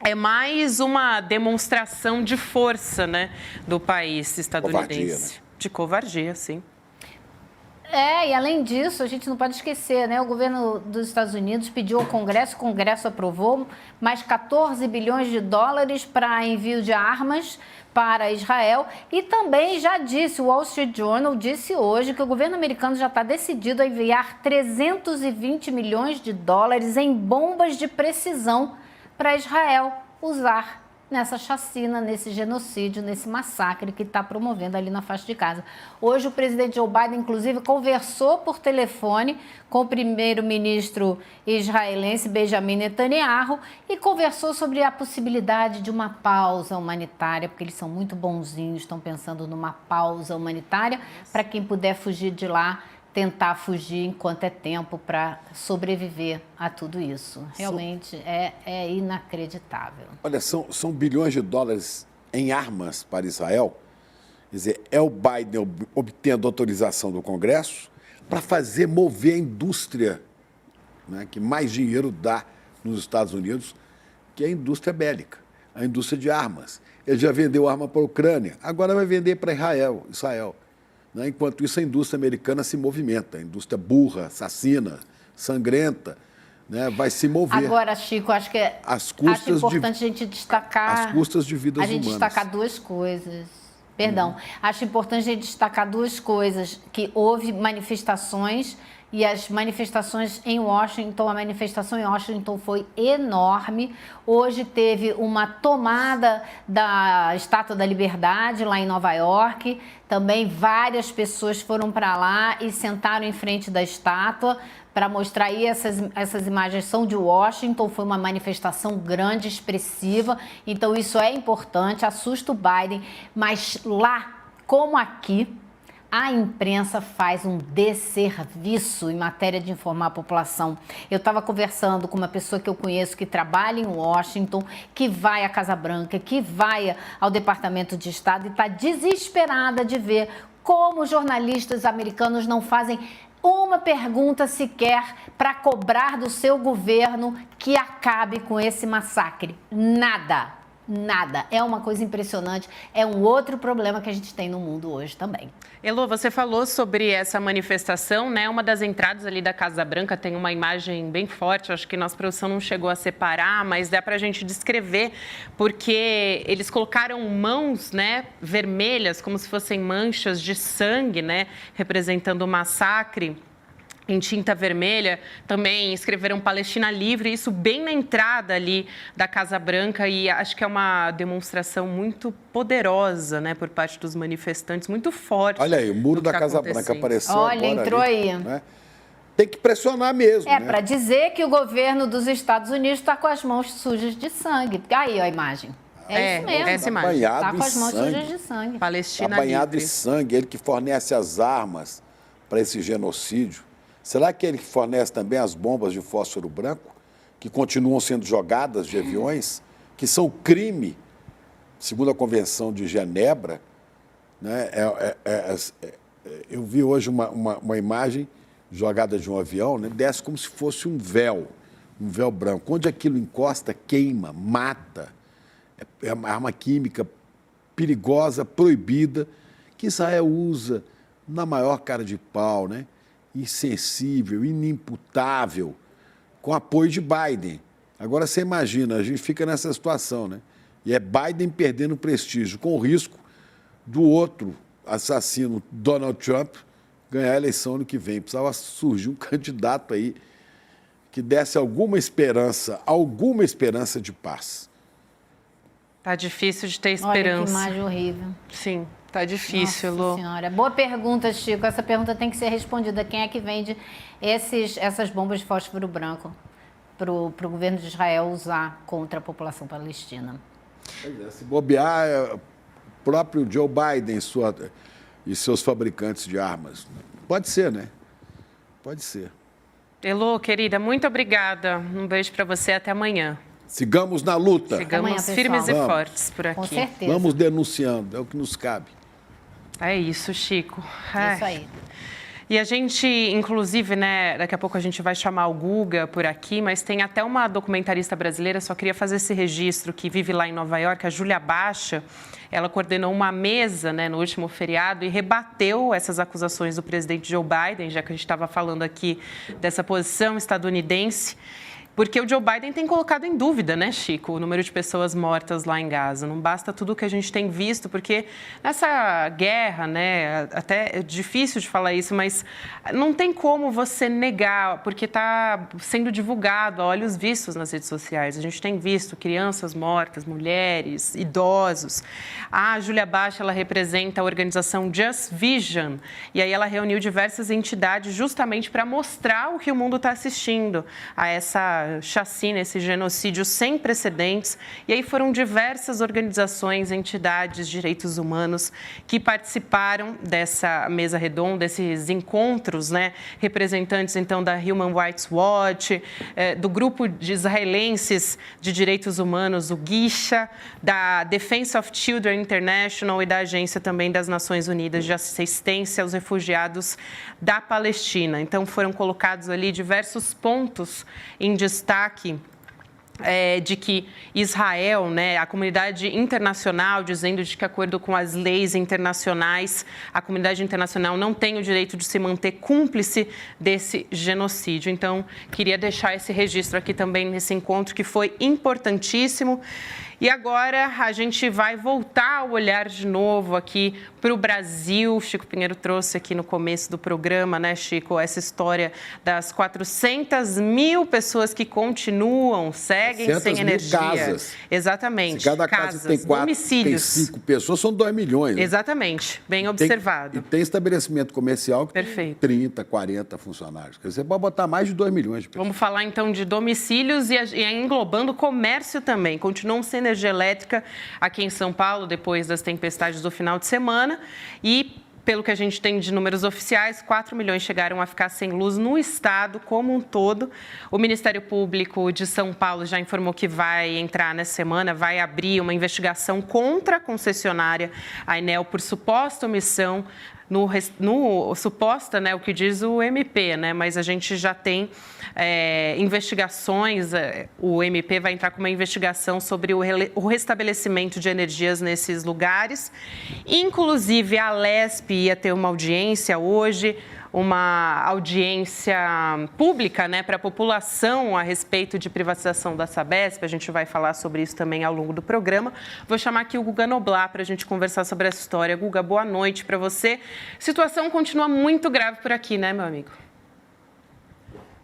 é mais uma demonstração de força, né, do país estadunidense. Covardia, né? De covardia, sim. E além disso, a gente não pode esquecer, né? O governo dos Estados Unidos pediu ao Congresso, o Congresso aprovou mais 14 bilhões de dólares para envio de armas para Israel e também já disse, o Wall Street Journal disse hoje que o governo americano já está decidido a enviar 320 milhões de dólares em bombas de precisão para Israel usar nessa chacina, nesse genocídio, nesse massacre que está promovendo ali na faixa de Gaza. Hoje o presidente Joe Biden, inclusive, conversou por telefone com o primeiro-ministro israelense Benjamin Netanyahu e conversou sobre a possibilidade de uma pausa humanitária, porque eles são muito bonzinhos, estão pensando numa pausa humanitária para quem puder fugir de lá, tentar fugir enquanto é tempo para sobreviver a tudo isso. Realmente é inacreditável. Olha, são bilhões de dólares em armas para Israel. Quer dizer, é o Biden obtendo autorização do Congresso para fazer mover a indústria, né, que mais dinheiro dá nos Estados Unidos, que é a indústria bélica, a indústria de armas. Ele já vendeu arma para a Ucrânia, agora vai vender para Israel. Enquanto isso, a indústria americana se movimenta, a indústria burra, assassina, sangrenta, né, vai se mover. Agora, Chico, acho importante a gente destacar... Às custas de vidas humanas. Destacar duas coisas. Perdão. Acho importante a gente destacar duas coisas, que houve manifestações e as manifestações em Washington, a manifestação em Washington foi enorme. Hoje teve uma tomada da Estátua da Liberdade lá em Nova York. Também várias pessoas foram para lá e sentaram em frente da estátua para mostrar aí, essas imagens são de Washington, foi uma manifestação grande, expressiva, então isso é importante, assusta o Biden, mas lá, como aqui, a imprensa faz um desserviço em matéria de informar a população. Eu estava conversando com uma pessoa que eu conheço que trabalha em Washington, que vai à Casa Branca, que vai ao Departamento de Estado e está desesperada de ver como jornalistas americanos não fazem uma pergunta sequer para cobrar do seu governo que acabe com esse massacre. Nada. É uma coisa impressionante, é um outro problema que a gente tem no mundo hoje também. Elô, você falou sobre essa manifestação, né? Uma das entradas ali da Casa Branca tem uma imagem bem forte, acho que nossa produção não chegou a separar, mas dá para a gente descrever, porque eles colocaram mãos, né, vermelhas, como se fossem manchas de sangue, né, representando o massacre. Em tinta vermelha, também escreveram Palestina Livre, isso bem na entrada ali da Casa Branca, e acho que é uma demonstração muito poderosa, né, por parte dos manifestantes, muito forte. Olha aí, o muro da Casa Branca apareceu agora. Olha, entrou ali, aí. Né? Tem que pressionar mesmo. É, né? Para dizer que o governo dos Estados Unidos está com as mãos sujas de sangue. Aí, ó, a imagem. É isso mesmo. Essa imagem. Está com as mãos sujas de sangue. Palestina Livre. Está banhado em sangue, ele que fornece as armas para esse genocídio. Será que ele fornece também as bombas de fósforo branco, que continuam sendo jogadas de aviões, que são crime, segundo a Convenção de Genebra? Né? Eu vi hoje uma imagem jogada de um avião, né? Desce como se fosse um véu branco. Onde aquilo encosta, queima, mata. É uma arma química perigosa, proibida, que Israel usa na maior cara de pau, né? Insensível, inimputável, com apoio de Biden. Agora você imagina, a gente fica nessa situação, né? E é Biden perdendo prestígio, com o risco do outro assassino, Donald Trump, ganhar a eleição ano que vem. Precisava surgir um candidato aí que desse alguma esperança de paz. Tá difícil de ter esperança. Olha que imagem horrível. Sim. Tá difícil, Nossa Lô. Senhora. Boa pergunta, Chico. Essa pergunta tem que ser respondida. Quem é que vende essas bombas de fósforo branco? para o governo de Israel usar contra a população palestina. Se bobear, o próprio Joe Biden e seus fabricantes de armas. Pode ser, né? Pode ser. Elô, querida, muito obrigada. Um beijo para você, até amanhã. Sigamos na luta. Sigamos firmes e fortes por aqui. Com certeza. Vamos denunciando, é o que nos cabe. É isso, Chico. Isso aí. E a gente, inclusive, né, daqui a pouco a gente vai chamar o Guga por aqui, mas tem até uma documentarista brasileira, só queria fazer esse registro, que vive lá em Nova York, a Júlia Baixa. Ela coordenou uma mesa, né, no último feriado e rebateu essas acusações do presidente Joe Biden, já que a gente estava falando aqui dessa posição estadunidense. Porque o Joe Biden tem colocado em dúvida, né, Chico, o número de pessoas mortas lá em Gaza. Não basta tudo o que a gente tem visto, porque nessa guerra, né, até é difícil de falar isso, mas não tem como você negar, porque está sendo divulgado a olhos vistos nas redes sociais. A gente tem visto crianças mortas, mulheres, idosos. A Júlia Baixa, ela representa a organização Just Vision, e aí ela reuniu diversas entidades justamente para mostrar o que o mundo está assistindo a essa chacina, esse genocídio sem precedentes. E aí foram diversas organizações, entidades, direitos humanos que participaram dessa mesa redonda, desses encontros, né? Representantes, então, da Human Rights Watch, do grupo de israelenses de direitos humanos, o GISHA, da Defense of Children International e da Agência também das Nações Unidas de Assistência aos Refugiados da Palestina. Então, foram colocados ali diversos pontos em destaque de que Israel, né, a comunidade internacional, dizendo de que, de acordo com as leis internacionais, a comunidade internacional não tem o direito de se manter cúmplice desse genocídio. Então, queria deixar esse registro aqui também nesse encontro, que foi importantíssimo. E agora a gente vai voltar a olhar de novo aqui para o Brasil. Chico Pinheiro trouxe aqui no começo do programa, né, Chico, essa história das 400 mil pessoas que continuam, seguem sem energia. Casas. Exatamente. Se cada casa tem 4, domicílios. tem 5 pessoas, são 2 milhões. Né? Exatamente, bem observado. E tem estabelecimento comercial que tem 30, 40 funcionários. Quer dizer, você pode botar mais de 2 milhões de pessoas. Vamos falar então de domicílios e englobando o comércio também. Continuam sem energia elétrica aqui em São Paulo, depois das tempestades do final de semana. E, pelo que a gente tem de números oficiais, 4 milhões chegaram a ficar sem luz no estado como um todo. O Ministério Público de São Paulo já informou que vai entrar nessa semana, vai abrir uma investigação contra a concessionária, a Enel, por suposta omissão no suposta, né, o que diz o MP, né, mas a gente já tem investigações, o MP vai entrar com uma investigação sobre o restabelecimento de energias nesses lugares. Inclusive, a Alesp ia ter uma audiência hoje, uma audiência pública, né, para a população a respeito de privatização da Sabesp. A gente vai falar sobre isso também ao longo do programa. Vou chamar aqui o Guga Noblar para a gente conversar sobre essa história. Guga, boa noite para você. A situação continua muito grave por aqui, né, meu amigo?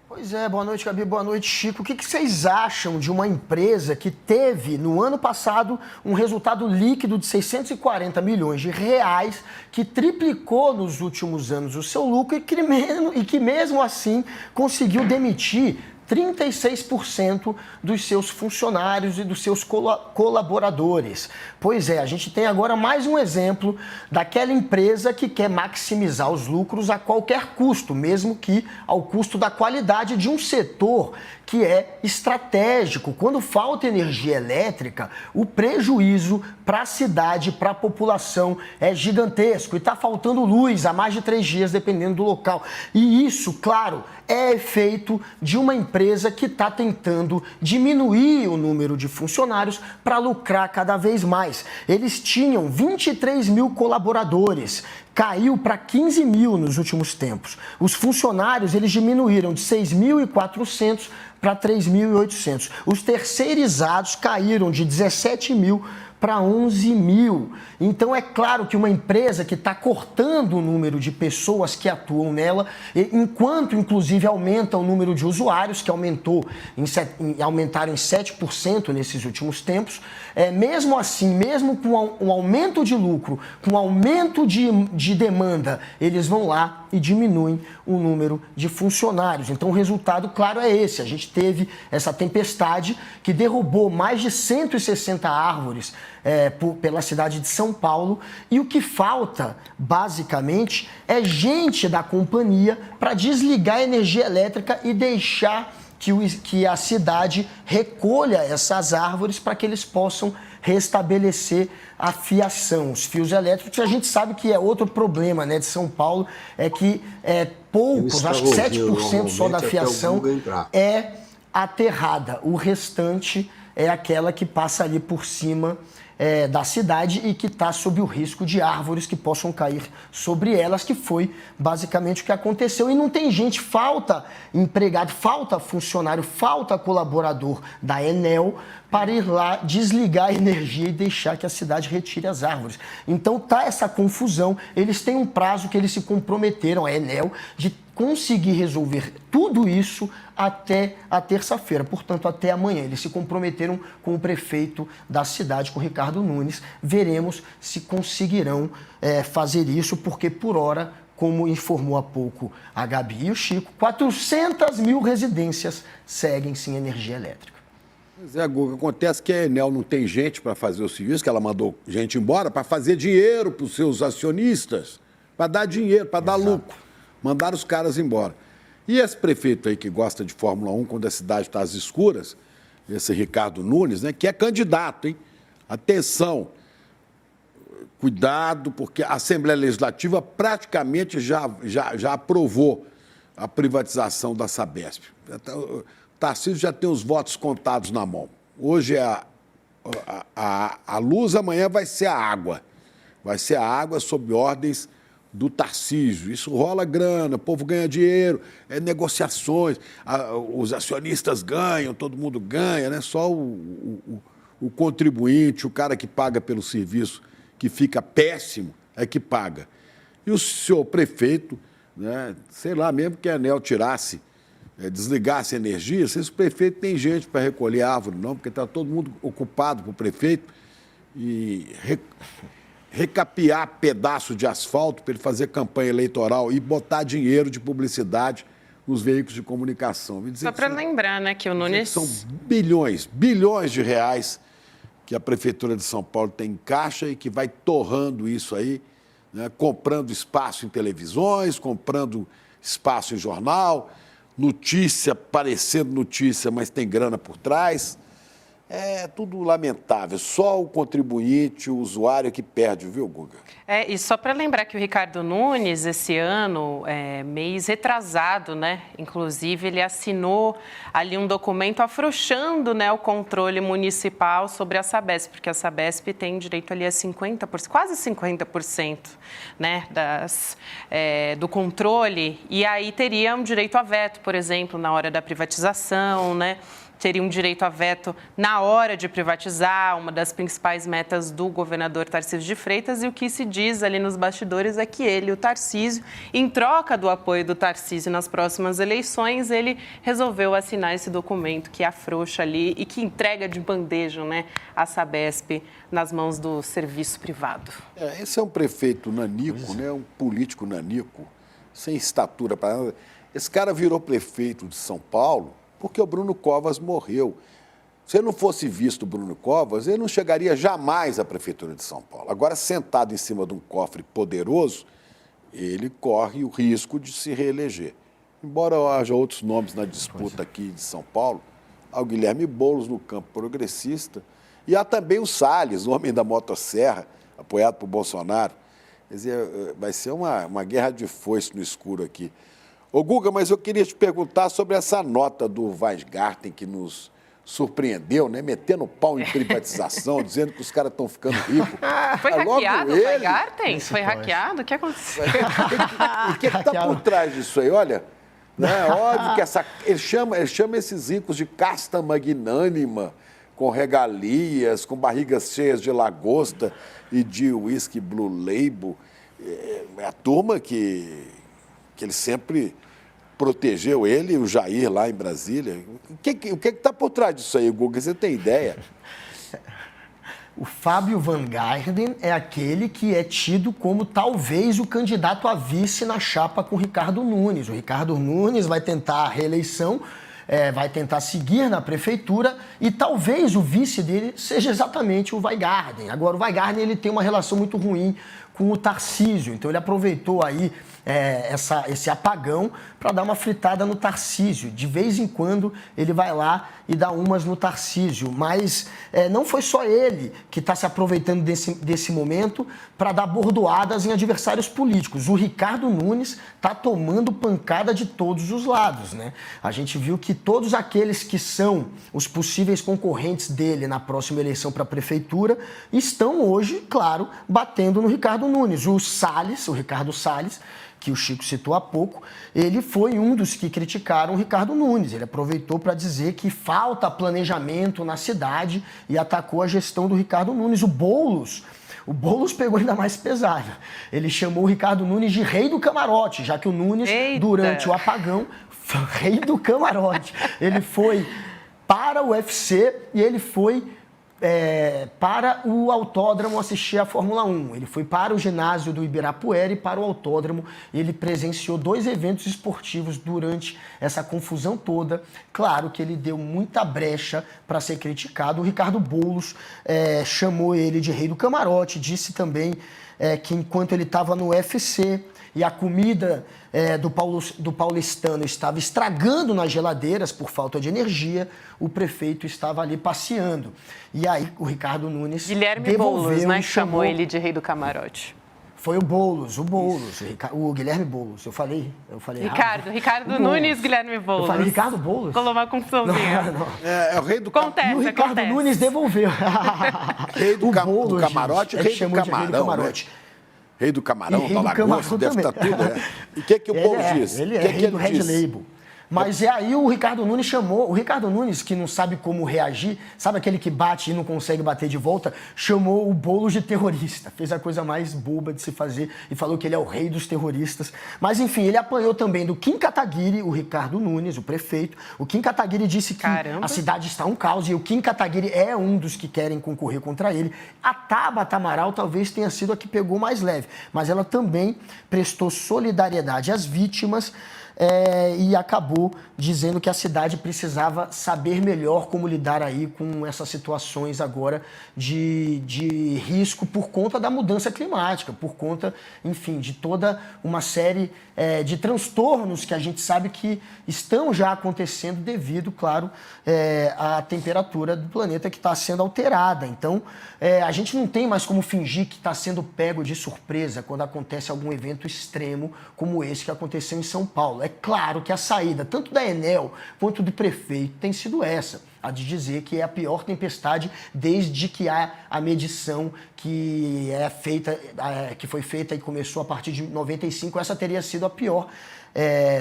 Pois é, boa noite, Gabi, boa noite, Chico. O que vocês acham de uma empresa que teve, no ano passado, um resultado líquido de 640 milhões de reais, que triplicou nos últimos anos o seu lucro e que mesmo assim conseguiu demitir 36% dos seus funcionários e dos seus colaboradores. Pois é, a gente tem agora mais um exemplo daquela empresa que quer maximizar os lucros a qualquer custo, mesmo que ao custo da qualidade de um setor que é estratégico. Quando falta energia elétrica, o prejuízo para a cidade, para a população é gigantesco. E está faltando luz há mais de 3 dias, dependendo do local. E isso, claro, é efeito de uma empresa que está tentando diminuir o número de funcionários para lucrar cada vez mais. Eles tinham 23 mil colaboradores, caiu para 15 mil nos últimos tempos. Os funcionários, eles diminuíram de 6.400 para 3.800. Os terceirizados caíram de 17 mil para 11 mil. Então, é claro que uma empresa que está cortando o número de pessoas que atuam nela, enquanto, inclusive, aumenta o número de usuários, que aumentaram em 7% nesses últimos tempos, mesmo assim, mesmo com um aumento de lucro, com um aumento de demanda, eles vão lá e diminuem o número de funcionários. Então, o resultado, claro, é esse. A gente teve essa tempestade que derrubou mais de 160 árvores pela cidade de São Paulo, e o que falta, basicamente, é gente da companhia para desligar a energia elétrica e deixar que a cidade recolha essas árvores para que eles possam restabelecer a fiação. Os fios elétricos, a gente sabe que é outro problema, né, de São Paulo, é que poucos, acho que 7% só da fiação é aterrada. O restante é aquela que passa ali por cima da cidade e que está sob o risco de árvores que possam cair sobre elas, que foi basicamente o que aconteceu. E não tem gente, falta empregado, falta funcionário, falta colaborador da Enel para ir lá desligar a energia e deixar que a cidade retire as árvores. Então tá essa confusão. Eles têm um prazo que eles se comprometeram, a Enel, de conseguir resolver tudo isso até a terça-feira, portanto, até amanhã. Eles se comprometeram com o prefeito da cidade, com o Ricardo Nunes. Veremos se conseguirão fazer isso, porque por hora, como informou há pouco a Gabi e o Chico, 400 mil residências seguem sem energia elétrica. Pois é, Guga, acontece que a Enel não tem gente para fazer o serviço, que ela mandou gente embora para fazer dinheiro para os seus acionistas, para dar dinheiro, para dar lucro. Mandaram os caras embora. E esse prefeito aí que gosta de Fórmula 1 quando a cidade está às escuras, esse Ricardo Nunes, né, que é candidato, hein? Atenção, cuidado, porque a Assembleia Legislativa praticamente já aprovou a privatização da Sabesp. O Tarcísio já tem os votos contados na mão. Hoje é a luz, amanhã vai ser a água. Vai ser a água sob ordens do Tarcísio. Isso rola grana, o povo ganha dinheiro, negociações, os acionistas ganham, todo mundo ganha, né? Só o contribuinte, o cara que paga pelo serviço que fica péssimo, é que paga. E o senhor prefeito, né, sei lá, mesmo que a Enel tirasse, desligasse a energia, não sei se o prefeito tem gente para recolher árvore, não, porque está todo mundo ocupado para o prefeito e recapear pedaço de asfalto para ele fazer campanha eleitoral e botar dinheiro de publicidade nos veículos de comunicação. Só para lembrar, né, que o Nunes... São bilhões de reais que a Prefeitura de São Paulo tem em caixa e que vai torrando isso aí, né, comprando espaço em televisões, comprando espaço em jornal, notícia, parecendo notícia, mas tem grana por trás. É tudo lamentável. Só o contribuinte, o usuário que perde, viu, Guga? E só para lembrar que o Ricardo Nunes, esse ano, mês retrasado, né? Inclusive, ele assinou ali um documento afrouxando, né, o controle municipal sobre a Sabesp, porque a Sabesp tem direito ali a 50%, quase 50%, né, do controle, e aí teria um direito a veto, por exemplo, na hora da privatização, né? Teria um direito a veto na hora de privatizar, uma das principais metas do governador Tarcísio de Freitas, e o que se diz ali nos bastidores é que ele, o Tarcísio, em troca do apoio do Tarcísio nas próximas eleições, ele resolveu assinar esse documento que afrouxa ali e que entrega de bandeja, né, a Sabesp nas mãos do serviço privado. Esse é um prefeito nanico, né, um político nanico, sem estatura para nada. Esse cara virou prefeito de São Paulo porque o Bruno Covas morreu. Se não fosse visto o Bruno Covas, ele não chegaria jamais à Prefeitura de São Paulo. Agora, sentado em cima de um cofre poderoso, ele corre o risco de se reeleger. Embora haja outros nomes na disputa aqui de São Paulo, há o Guilherme Boulos no campo progressista, e há também o Salles, o homem da motosserra, apoiado por Bolsonaro. Quer dizer, vai ser uma guerra de foice no escuro aqui. Ô, Guga, mas eu queria te perguntar sobre essa nota do Weingarten que nos surpreendeu, né? Metendo pau em privatização, dizendo que os caras estão ficando ricos. Foi hackeado o Weingarten? Foi hackeado? O que aconteceu? O que está por trás disso aí? Olha, né? Óbvio que ele chama esses ricos de casta magnânima, com regalias, com barrigas cheias de lagosta e de whisky Blue Label. É a turma que ele sempre protegeu, ele e o Jair lá em Brasília. O que está por trás disso aí, Guga? Você tem ideia? O Fábio Van Gaerden é aquele que é tido como talvez o candidato a vice na chapa com o Ricardo Nunes. O Ricardo Nunes vai tentar a reeleição, vai tentar seguir na prefeitura e talvez o vice dele seja exatamente o Weigarden. Agora, o Weigarden ele tem uma relação muito ruim com o Tarcísio, então ele aproveitou aí esse apagão para dar uma fritada no Tarcísio. De vez em quando ele vai lá e dá umas no Tarcísio, mas não foi só ele que está se aproveitando desse momento para dar bordoadas em adversários políticos. O Ricardo Nunes está tomando pancada de todos os lados, né? A gente viu que todos aqueles que são os possíveis concorrentes dele na próxima eleição para a prefeitura estão hoje, claro, batendo no Ricardo Nunes. O Ricardo Salles, que o Chico citou há pouco, ele foi um dos que criticaram o Ricardo Nunes. Ele aproveitou para dizer que falta planejamento na cidade e atacou a gestão do Ricardo Nunes. O Boulos pegou ainda mais pesado. Ele chamou o Ricardo Nunes de rei do camarote, já que o Nunes, durante o apagão, foi rei do camarote. Ele foi para o UFC e ele foi para o autódromo assistir a Fórmula 1. Ele foi para o ginásio do Ibirapuera e para o autódromo. Ele presenciou 2 eventos esportivos durante essa confusão toda. Claro que ele deu muita brecha para ser criticado. O Ricardo Boulos chamou ele de rei do camarote, disse também que enquanto ele estava no UFC e a comida do paulistano estava estragando nas geladeiras por falta de energia, o prefeito estava ali passeando. E aí o Ricardo Nunes Guilherme Boulos, né, que chamou ele de rei do camarote. Foi o Boulos, o Guilherme Boulos. Eu falei Ricardo Nunes, Guilherme Boulos. Eu falei Ricardo Boulos? Colou uma confusãozinha. Não. É o rei do camarote. E o Ricardo Nunes devolveu. Rei do Boulos, camarote, gente, rei do camarão, né? Rei do camarão, da lagosta, deve estar tudo. E o que o povo diz? Ele é rei do Red Label. Mas aí o Ricardo Nunes chamou, o Ricardo Nunes, que não sabe como reagir, sabe aquele que bate e não consegue bater de volta, chamou o Boulos de terrorista. Fez a coisa mais boba de se fazer e falou que ele é o rei dos terroristas. Mas enfim, ele apanhou também do Kim Kataguiri, o Ricardo Nunes, o prefeito. O Kim Kataguiri disse que a cidade está um caos e o Kim Kataguiri é um dos que querem concorrer contra ele. A Tabata Amaral talvez tenha sido a que pegou mais leve, mas ela também prestou solidariedade às vítimas. E acabou dizendo que a cidade precisava saber melhor como lidar aí com essas situações agora de risco por conta da mudança climática, por conta, enfim, de toda uma série de transtornos que a gente sabe que estão já acontecendo devido, claro, à temperatura do planeta que está sendo alterada. Então, a gente não tem mais como fingir que está sendo pego de surpresa quando acontece algum evento extremo como esse que aconteceu em São Paulo. É claro que a saída, tanto da Enel quanto do prefeito, tem sido essa, a de dizer que é a pior tempestade desde que há a medição que foi feita e começou a partir de 95. Essa teria sido a pior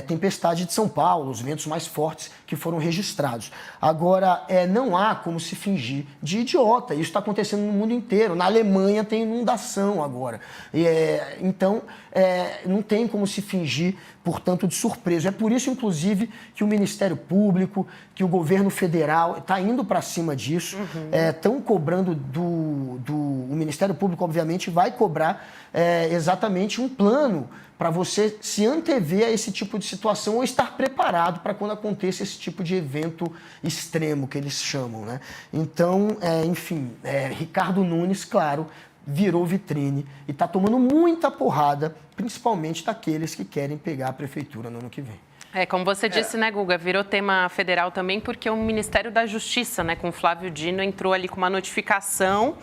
tempestade de São Paulo, os ventos mais fortes que foram registrados. Agora, não há como se fingir de idiota. Isso está acontecendo no mundo inteiro. Na Alemanha tem inundação agora. Então, não tem como se fingir, portanto, de surpresa. É por isso, inclusive, que o Ministério Público, que o governo federal está indo para cima disso. Estão cobrando o Ministério Público, obviamente, vai cobrar exatamente um plano para você se antever a esse tipo de situação ou estar preparado para quando aconteça esse tipo de evento extremo que eles chamam, né? Então, enfim, Ricardo Nunes, claro, virou vitrine e está tomando muita porrada, principalmente daqueles que querem pegar a prefeitura no ano que vem. Como você disse, né, Guga, virou tema federal também porque o Ministério da Justiça, né, com Flávio Dino, entrou ali com uma notificação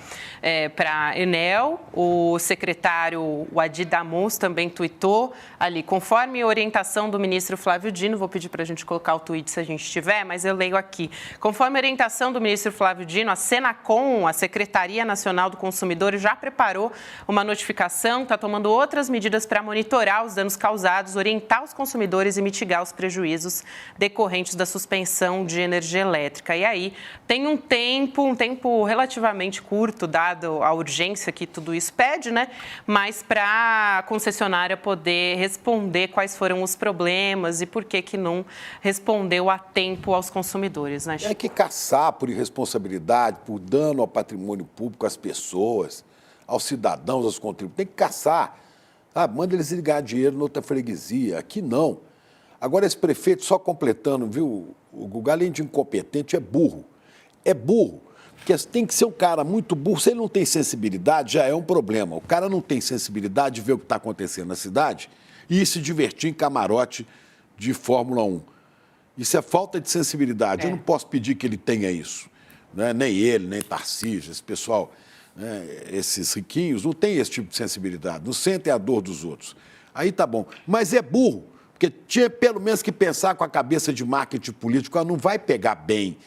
para a Enel. O secretário, o Adi Damus, também tuitou ali, conforme a orientação do ministro Flávio Dino, vou pedir para a gente colocar o tweet se a gente tiver, mas eu leio aqui. Conforme a orientação do ministro Flávio Dino, a Senacom, a Secretaria Nacional do Consumidor, já preparou uma notificação, está tomando outras medidas para monitorar os danos causados, orientar os consumidores e mitigar os prejuízos decorrentes da suspensão de energia elétrica. E aí tem um tempo relativamente curto, dado a urgência que tudo isso pede, né? Mas para a concessionária poder responder quais foram os problemas e por que não respondeu a tempo aos consumidores, né, Chico? É que caçar por irresponsabilidade, por dano ao patrimônio público, às pessoas, aos cidadãos, aos contribuintes. Tem que caçar. Manda eles ligar dinheiro noutra freguesia. Aqui não. Agora, esse prefeito, só completando, viu, o Guga, além de incompetente, é burro. É burro. Porque tem que ser um cara muito burro. Se ele não tem sensibilidade, já é um problema. O cara não tem sensibilidade de ver o que está acontecendo na cidade e se divertir em camarote de Fórmula 1. Isso é falta de sensibilidade. Eu não posso pedir que ele tenha isso. Né? Nem ele, nem Tarcísio, esse pessoal, né? Esses riquinhos, não tem esse tipo de sensibilidade. Não sentem a dor dos outros. Aí tá bom. Mas é burro, porque tinha pelo menos que pensar com a cabeça de marketing político. Ela não vai pegar bem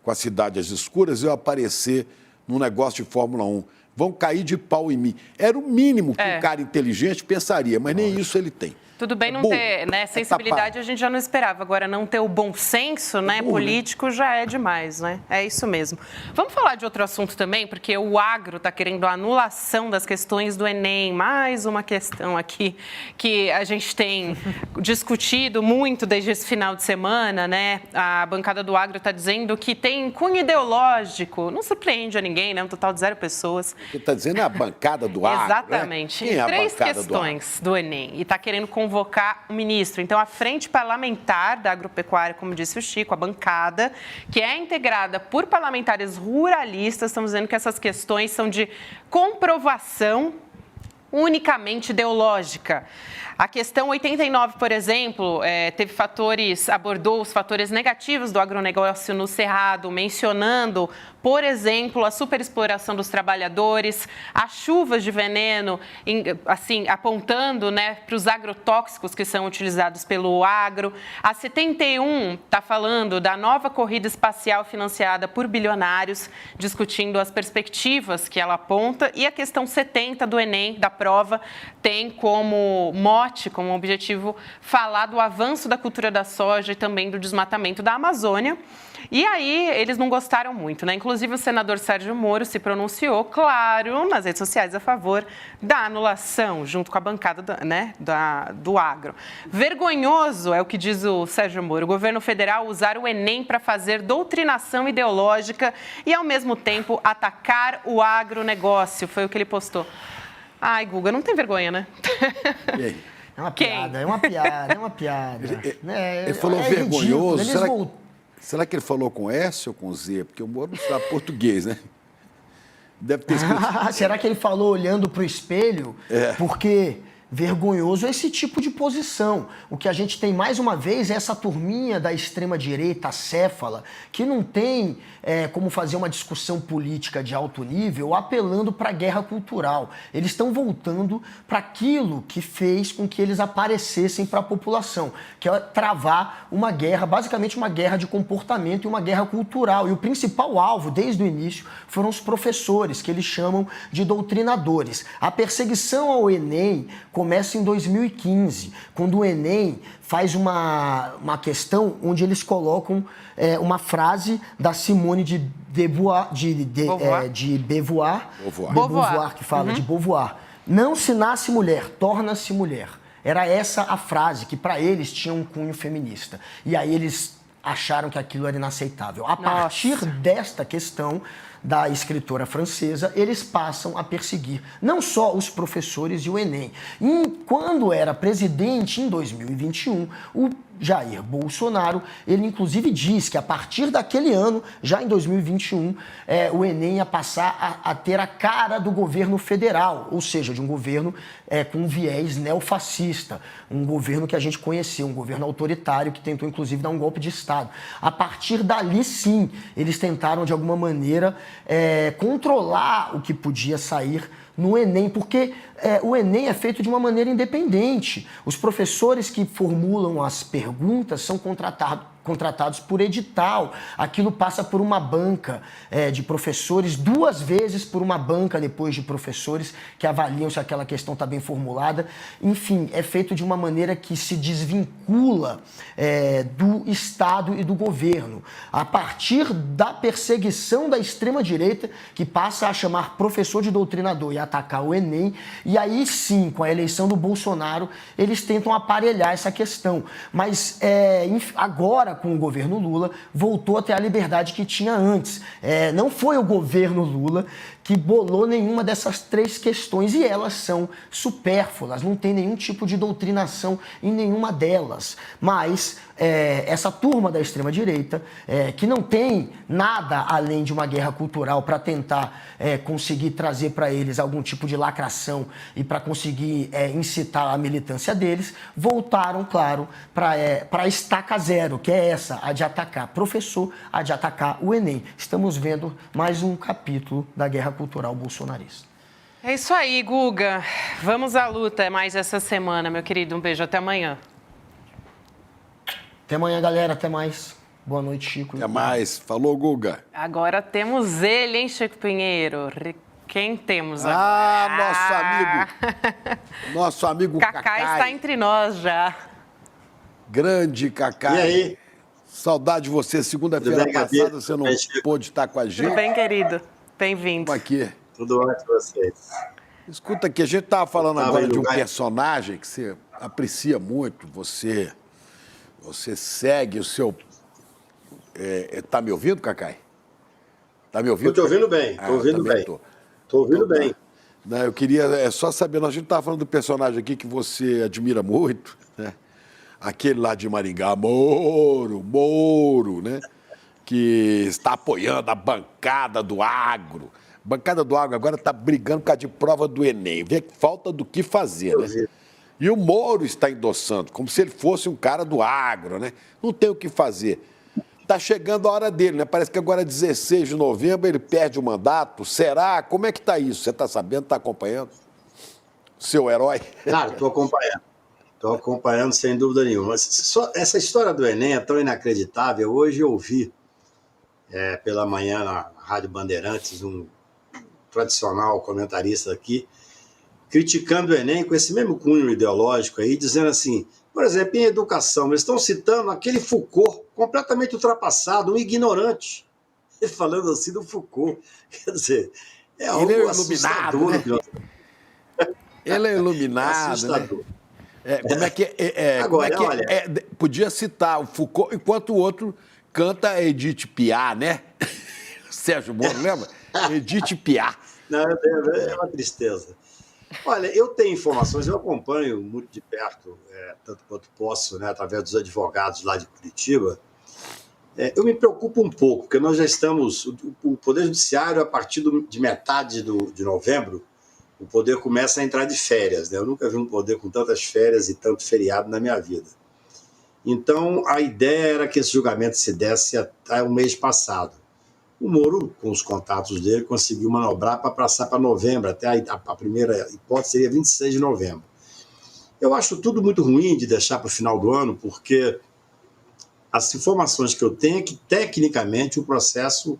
com a cidade às escuras e eu aparecer num negócio de Fórmula 1. Vão cair de pau em mim. Era o mínimo que um cara inteligente pensaria, mas nem isso ele tem. Tudo bem não ter, né, sensibilidade, a gente já não esperava. Agora, não ter o bom senso, né, político já é demais, né? É isso mesmo. Vamos falar de outro assunto também, porque o agro está querendo a anulação das questões do Enem. Mais uma questão aqui que a gente tem discutido muito desde esse final de semana, né? A bancada do agro está dizendo que tem cunho ideológico. Não surpreende a ninguém, né? Um total de 0 pessoas. O que está dizendo é a bancada do agro, exatamente. Né? Quem é a 3 bancada questões do Enem. E está querendo convocar o ministro. Então, a frente parlamentar da agropecuária, como disse o Chico, a bancada, que é integrada por parlamentares ruralistas, estão dizendo que essas questões são de comprovação unicamente ideológica. A questão 89, por exemplo, abordou os fatores negativos do agronegócio no Cerrado, mencionando, por exemplo, a superexploração dos trabalhadores, as chuvas de veneno, assim, apontando, né, para os agrotóxicos que são utilizados pelo agro. A 71 está falando da nova corrida espacial financiada por bilionários, discutindo as perspectivas que ela aponta. E a questão 70 do Enem, da prova, tem como mote, como objetivo, falar do avanço da cultura da soja e também do desmatamento da Amazônia. E aí, eles não gostaram muito, né? Inclusive, o senador Sérgio Moro se pronunciou, claro, nas redes sociais a favor da anulação, junto com a bancada do agro. Vergonhoso, é o que diz o Sérgio Moro, o governo federal usar o Enem para fazer doutrinação ideológica e, ao mesmo tempo, atacar o agronegócio. Foi o que ele postou. Ai, Guga, não tem vergonha, né? E aí? É uma piada, é uma piada, é uma piada. Ele falou vergonhoso. Será que ele falou com S ou com Z? Porque o Moro não sabe português, né? Deve ter escrito. Será que ele falou olhando para o espelho? Porque vergonhoso é esse tipo de posição. O que a gente tem, mais uma vez, é essa turminha da extrema-direita acéfala, que não tem como fazer uma discussão política de alto nível apelando para a guerra cultural. Eles estão voltando para aquilo que fez com que eles aparecessem para a população, que é travar uma guerra, basicamente uma guerra de comportamento e uma guerra cultural. E o principal alvo, desde o início, foram os professores, que eles chamam de doutrinadores. A perseguição ao Enem começa em 2015, quando o Enem faz uma questão onde eles colocam uma frase da Simone de Beauvoir, que fala de Beauvoir. Não se nasce mulher, torna-se mulher. Era essa a frase que para eles tinha um cunho feminista. E aí eles acharam que aquilo era inaceitável. A partir desta questão da escritora francesa, eles passam a perseguir não só os professores e o Enem. E quando era presidente, em 2021, o Jair Bolsonaro, ele inclusive diz que a partir daquele ano, já em 2021, o Enem ia passar a ter a cara do governo federal, ou seja, de um governo com viés neofascista, um governo que a gente conheceu, um governo autoritário que tentou inclusive dar um golpe de Estado. A partir dali, sim, eles tentaram de alguma maneira controlar o que podia sair no Enem, porque o Enem é feito de uma maneira independente. Os professores que formulam as perguntas são contratados por edital. Aquilo passa por uma banca de professores, 2 vezes por uma banca depois de professores que avaliam se aquela questão está bem formulada. Enfim, é feito de uma maneira que se desvincula do Estado e do governo. A partir da perseguição da extrema-direita, que passa a chamar professor de doutrinador e atacar o Enem, e aí sim, com a eleição do Bolsonaro, eles tentam aparelhar essa questão. Mas agora, com o governo Lula, voltou a ter a liberdade que tinha antes. Não foi o governo Lula que bolou nenhuma dessas 3 questões e elas são supérfluas, não tem nenhum tipo de doutrinação em nenhuma delas. Mas essa turma da extrema-direita, que não tem nada além de uma guerra cultural para tentar conseguir trazer para eles algum tipo de lacração e para conseguir incitar a militância deles, voltaram, claro, para a estaca zero, que é essa, a de atacar professor, a de atacar o Enem. Estamos vendo mais um capítulo da guerra cultural bolsonarista. É isso aí, Guga. Vamos à luta mais essa semana, meu querido. Um beijo, até amanhã. Até amanhã, galera. Até mais. Boa noite, Chico. Até mais. Falou, Guga. Agora temos ele, hein, Chico Pinheiro? Quem temos agora? Nosso amigo Cacá está entre nós já. Grande Cacá. E aí? Saudade de você. Segunda-feira passada você não pôde estar com a gente. Tudo bem, querido? Bem-vindo. Estamos aqui. Tudo ótimo com vocês. Escuta aqui, a gente estava falando agora de um personagem que você aprecia muito, você segue o seu... Tá me ouvindo, Cacai? Tá me ouvindo? Estou te ouvindo bem, estou ouvindo bem. Estou ouvindo bem. Não, eu queria só saber, a gente estava falando do personagem aqui que você admira muito, né? Aquele lá de Maringá, Moro, né? Que está apoiando a bancada do agro. A bancada do agro agora está brigando por causa de prova do Enem. Vê que falta do que fazer, né? E o Moro está endossando, como se ele fosse um cara do agro, né? Não tem o que fazer. Está chegando a hora dele, né? Parece que agora, 16 de novembro, ele perde o mandato. Será? Como é que está isso? Você está sabendo, está acompanhando? Seu herói? Claro, estou acompanhando. Estou acompanhando, sem dúvida nenhuma. Mas essa história do Enem é tão inacreditável. Hoje eu ouvi, pela manhã, na Rádio Bandeirantes, um tradicional comentarista aqui, criticando o Enem com esse mesmo cunho ideológico aí, dizendo assim, por exemplo, em educação, eles estão citando aquele Foucault, completamente ultrapassado, um ignorante. Ele falando assim do Foucault. Quer dizer, algo assustador. Né? Ele é iluminado, assustador. Né? Como é que Agora, olha... podia citar o Foucault, enquanto o outro canta Edith Piaf, né? Sérgio Moro, lembra? Edith Piaf. Não, é uma tristeza. Olha, eu tenho informações, eu acompanho muito de perto, tanto quanto posso, né, através dos advogados lá de Curitiba. Eu me preocupo um pouco, porque nós já estamos... O Poder Judiciário, a partir de metade de novembro, o Poder começa a entrar de férias, né? Eu nunca vi um Poder com tantas férias e tanto feriado na minha vida. Então, a ideia era que esse julgamento se desse até o mês passado. O Moro, com os contatos dele, conseguiu manobrar para passar para novembro, até a primeira hipótese seria 26 de novembro. Eu acho tudo muito ruim de deixar para o final do ano, porque as informações que eu tenho é que, tecnicamente, o processo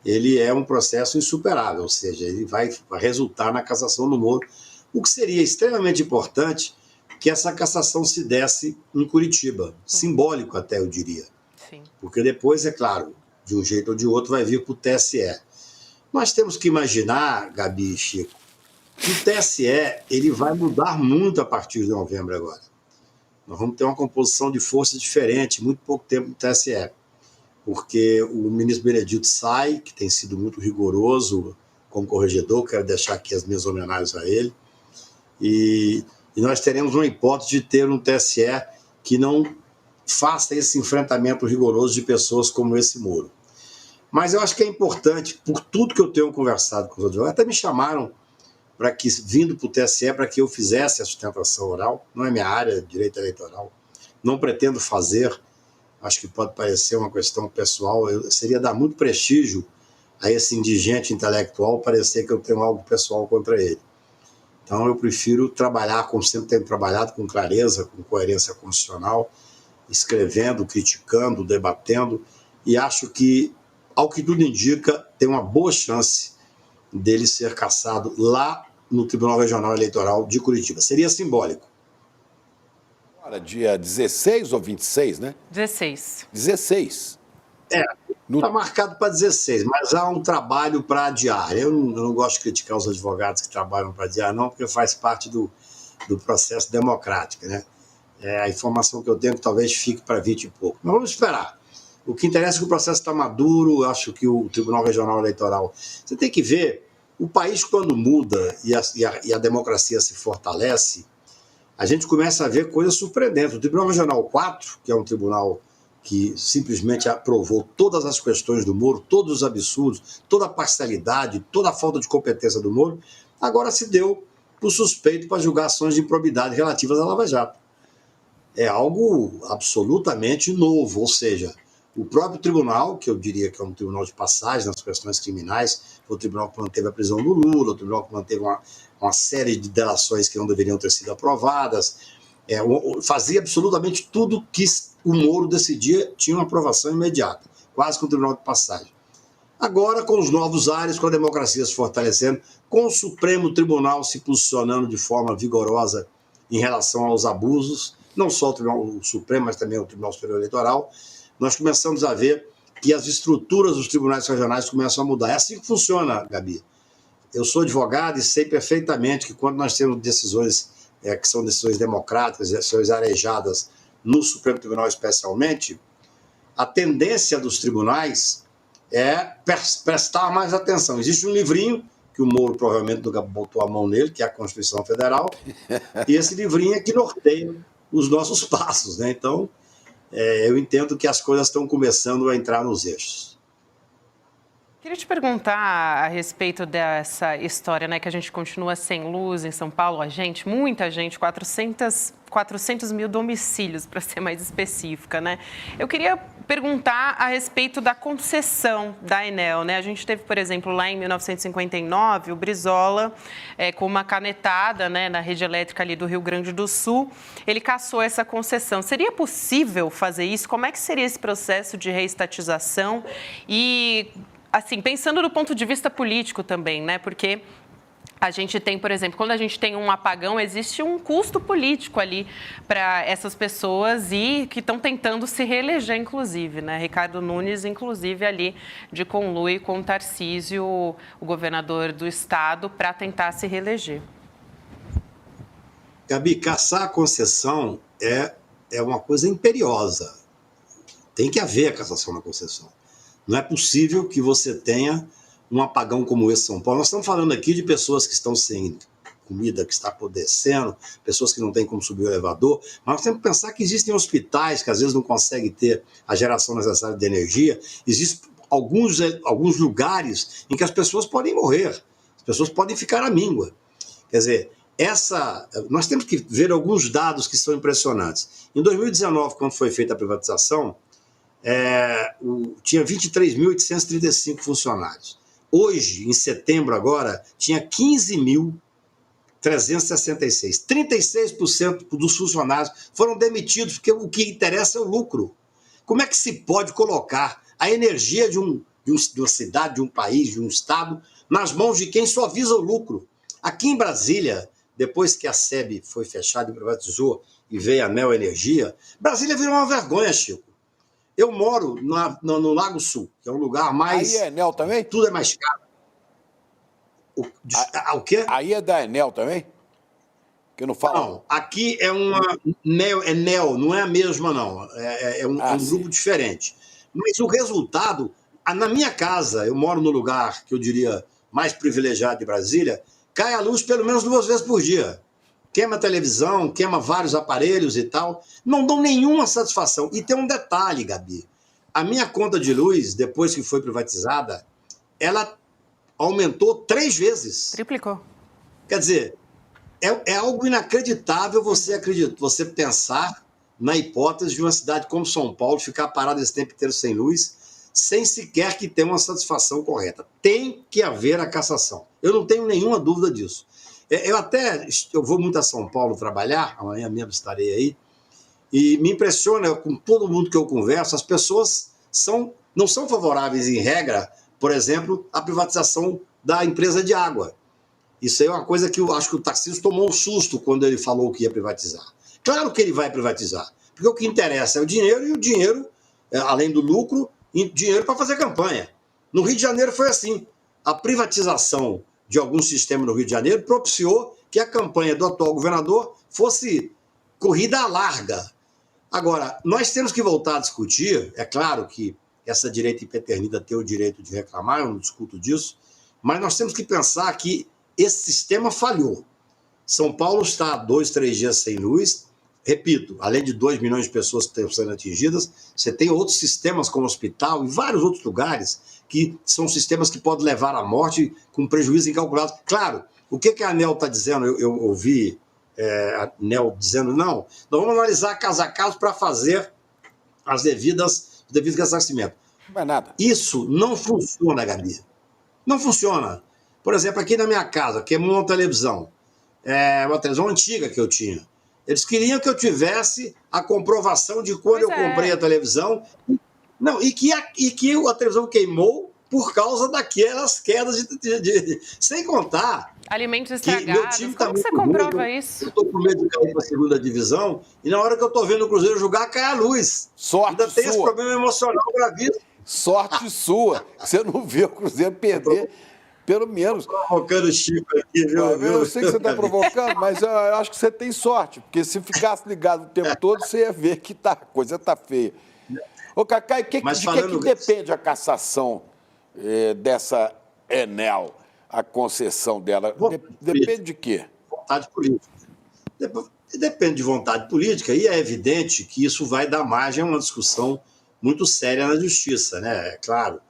ele é um processo insuperável, ou seja, ele vai resultar na cassação do Moro, o que seria extremamente importante que essa cassação se desse em Curitiba, simbólico até, eu diria. Sim. Porque depois, é claro, de um jeito ou de outro, vai vir para o TSE. Nós temos que imaginar, Gabi e Chico, que o TSE ele vai mudar muito a partir de novembro agora. Nós vamos ter uma composição de forças diferente, muito pouco tempo no TSE, porque o ministro Benedito sai, que tem sido muito rigoroso como corregedor, quero deixar aqui as minhas homenagens a ele, e nós teremos uma hipótese de ter um TSE que não faça esse enfrentamento rigoroso de pessoas como esse Moro. Mas eu acho que é importante, por tudo que eu tenho conversado com os advogados, até me chamaram para que, vindo para o TSE, para que eu fizesse a sustentação oral, não é minha área, direito eleitoral, não pretendo fazer, acho que pode parecer uma questão pessoal, seria dar muito prestígio a esse indigente intelectual, parecer que eu tenho algo pessoal contra ele. Então eu prefiro trabalhar, como sempre tenho trabalhado, com clareza, com coerência constitucional, escrevendo, criticando, debatendo, e acho que, ao que tudo indica, tem uma boa chance dele ser cassado lá no Tribunal Regional Eleitoral de Curitiba. Seria simbólico. Agora, dia 16 ou 26, né? 16. 16. Está marcado para 16, mas há um trabalho para adiar. Eu não gosto de criticar os advogados que trabalham para adiar, não, porque faz parte do processo democrático, né? A informação que eu tenho que talvez fique para 20 e pouco. Mas vamos esperar. O que interessa é que o processo está maduro, eu acho que o Tribunal Regional Eleitoral... Você tem que ver, o país quando muda e a democracia se fortalece, a gente começa a ver coisas surpreendentes. O Tribunal Regional 4, que é um tribunal que simplesmente aprovou todas as questões do Moro, todos os absurdos, toda a parcialidade, toda a falta de competência do Moro, agora se deu por suspeito para julgar ações de improbidade relativas à Lava Jato. É algo absolutamente novo, ou seja, o próprio tribunal, que eu diria que é um tribunal de passagem nas questões criminais, foi o tribunal que manteve a prisão do Lula, o tribunal que manteve uma série de delações que não deveriam ter sido aprovadas, fazia absolutamente tudo que o Moro decidia, tinha uma aprovação imediata, quase que um tribunal de passagem. Agora, com os novos ares, com a democracia se fortalecendo, com o Supremo Tribunal se posicionando de forma vigorosa em relação aos abusos, não só o Supremo, mas também o Tribunal Superior Eleitoral, nós começamos a ver que as estruturas dos tribunais regionais começam a mudar. É assim que funciona, Gabi. Eu sou advogado e sei perfeitamente que quando nós temos decisões que são decisões democráticas, decisões arejadas no Supremo Tribunal especialmente, a tendência dos tribunais é prestar mais atenção. Existe um livrinho, que o Moro provavelmente nunca botou a mão nele, que é a Constituição Federal, e esse livrinho é que norteia os nossos passos, né? Então, eu entendo que as coisas estão começando a entrar nos eixos. Queria te perguntar a respeito dessa história, né, que a gente continua sem luz em São Paulo, muita gente, 400 mil domicílios, para ser mais específica, né? Eu queria perguntar a respeito da concessão da Enel, né? A gente teve, por exemplo, lá em 1959, o Brizola, com uma canetada, né, na rede elétrica ali do Rio Grande do Sul, ele cassou essa concessão. Seria possível fazer isso? Como é que seria esse processo de reestatização? E, assim, pensando do ponto de vista político também, né? Porque a gente tem, por exemplo, quando a gente tem um apagão, existe um custo político ali para essas pessoas e que estão tentando se reeleger, inclusive, né? Ricardo Nunes, inclusive, ali de conluio com o Tarcísio, o governador do estado, para tentar se reeleger. Gabi, cassar a concessão é uma coisa imperiosa. Tem que haver a cassação da concessão. Não é possível que você tenha um apagão como esse em São Paulo. Nós estamos falando aqui de pessoas que estão sem comida, que está apodrecendo, pessoas que não têm como subir o elevador, mas nós temos que pensar que existem hospitais que às vezes não conseguem ter a geração necessária de energia, existem alguns lugares em que as pessoas podem morrer, as pessoas podem ficar à míngua. Quer dizer, nós temos que ver alguns dados que são impressionantes. Em 2019, quando foi feita a privatização, tinha 23.835 funcionários. Hoje, em setembro agora, tinha 15.366. 36% dos funcionários foram demitidos, porque o que interessa é o lucro. Como é que se pode colocar a energia de uma cidade, de um país, de um estado, nas mãos de quem só visa o lucro? Aqui em Brasília, depois que a SEB foi fechada e privatizou e veio a Neo Energia, Brasília virou uma vergonha, Chico. Eu moro no Lago Sul, que é um lugar mais... Aí é Enel também? Tudo é mais caro. O quê? Aí é da Enel também? Que eu não falo. Não, aqui é uma... Nel, não é a mesma, não. É um grupo diferente. Mas o resultado... Na minha casa, eu moro no lugar que eu diria mais privilegiado de Brasília, cai a luz pelo menos 2 vezes por dia. Queima a televisão, queima vários aparelhos e tal, não dão nenhuma satisfação. E tem um detalhe, Gabi. A minha conta de luz, depois que foi privatizada, ela aumentou 3 vezes. Triplicou. Quer dizer, é algo inacreditável você pensar na hipótese de uma cidade como São Paulo ficar parada esse tempo inteiro sem luz, sem sequer que tenha uma satisfação correta. Tem que haver a cassação. Eu não tenho nenhuma dúvida disso. Eu vou muito a São Paulo trabalhar, amanhã mesmo estarei aí, E me impressiona, com todo mundo que eu converso, as pessoas não são favoráveis, em regra, por exemplo, à privatização da empresa de água. Isso aí é uma coisa que eu acho que o Tarcísio tomou um susto quando ele falou que ia privatizar. Claro que ele vai privatizar, porque o que interessa é o dinheiro, e o dinheiro, além do lucro, dinheiro para fazer campanha. No Rio de Janeiro foi assim. A privatização de alguns sistemas no Rio de Janeiro propiciou que a campanha do atual governador fosse corrida à larga. Agora, nós temos que voltar a discutir, é claro que essa direita empedernida tem o direito de reclamar, eu não discuto disso, mas nós temos que pensar que esse sistema falhou. São Paulo está há 2, 3 dias sem luz. Repito, além de 2 milhões de pessoas que estão sendo atingidas, você tem outros sistemas como hospital e vários outros lugares que são sistemas que podem levar à morte com prejuízo incalculável. Claro, o que a ANEEL está dizendo? Eu ouvi a ANEEL dizendo, não, nós vamos analisar caso a caso para fazer os devidos ressarcimentos. Não é nada. Isso não funciona, Gabi. Não funciona. Por exemplo, aqui na minha casa, queimou uma televisão antiga que eu tinha. Eles queriam que eu tivesse a comprovação de quando eu comprei a televisão. Não, e que a televisão queimou por causa daquelas quedas sem contar. Alimentos que meu estragados. time Como tá você muito comprova ruim, isso? Eu estou com medo de cair para a segunda divisão, e na hora que eu estou vendo o Cruzeiro jogar, cai a luz. Sorte Ainda tem esse sua. problema emocional gravíssimo. Sorte sua. Você não vê o Cruzeiro perder, pelo menos. Provocando o Chico aqui, viu? Eu sei que você está provocando, mas eu acho que você tem sorte, porque se ficasse ligado o tempo todo, você ia ver que a coisa está feia. Ô, Cacá, de que depende a cassação dessa Enel, a concessão dela? Depende de quê? Vontade política. Depende de vontade política, e é evidente que isso vai dar margem a uma discussão muito séria na justiça, né? É claro.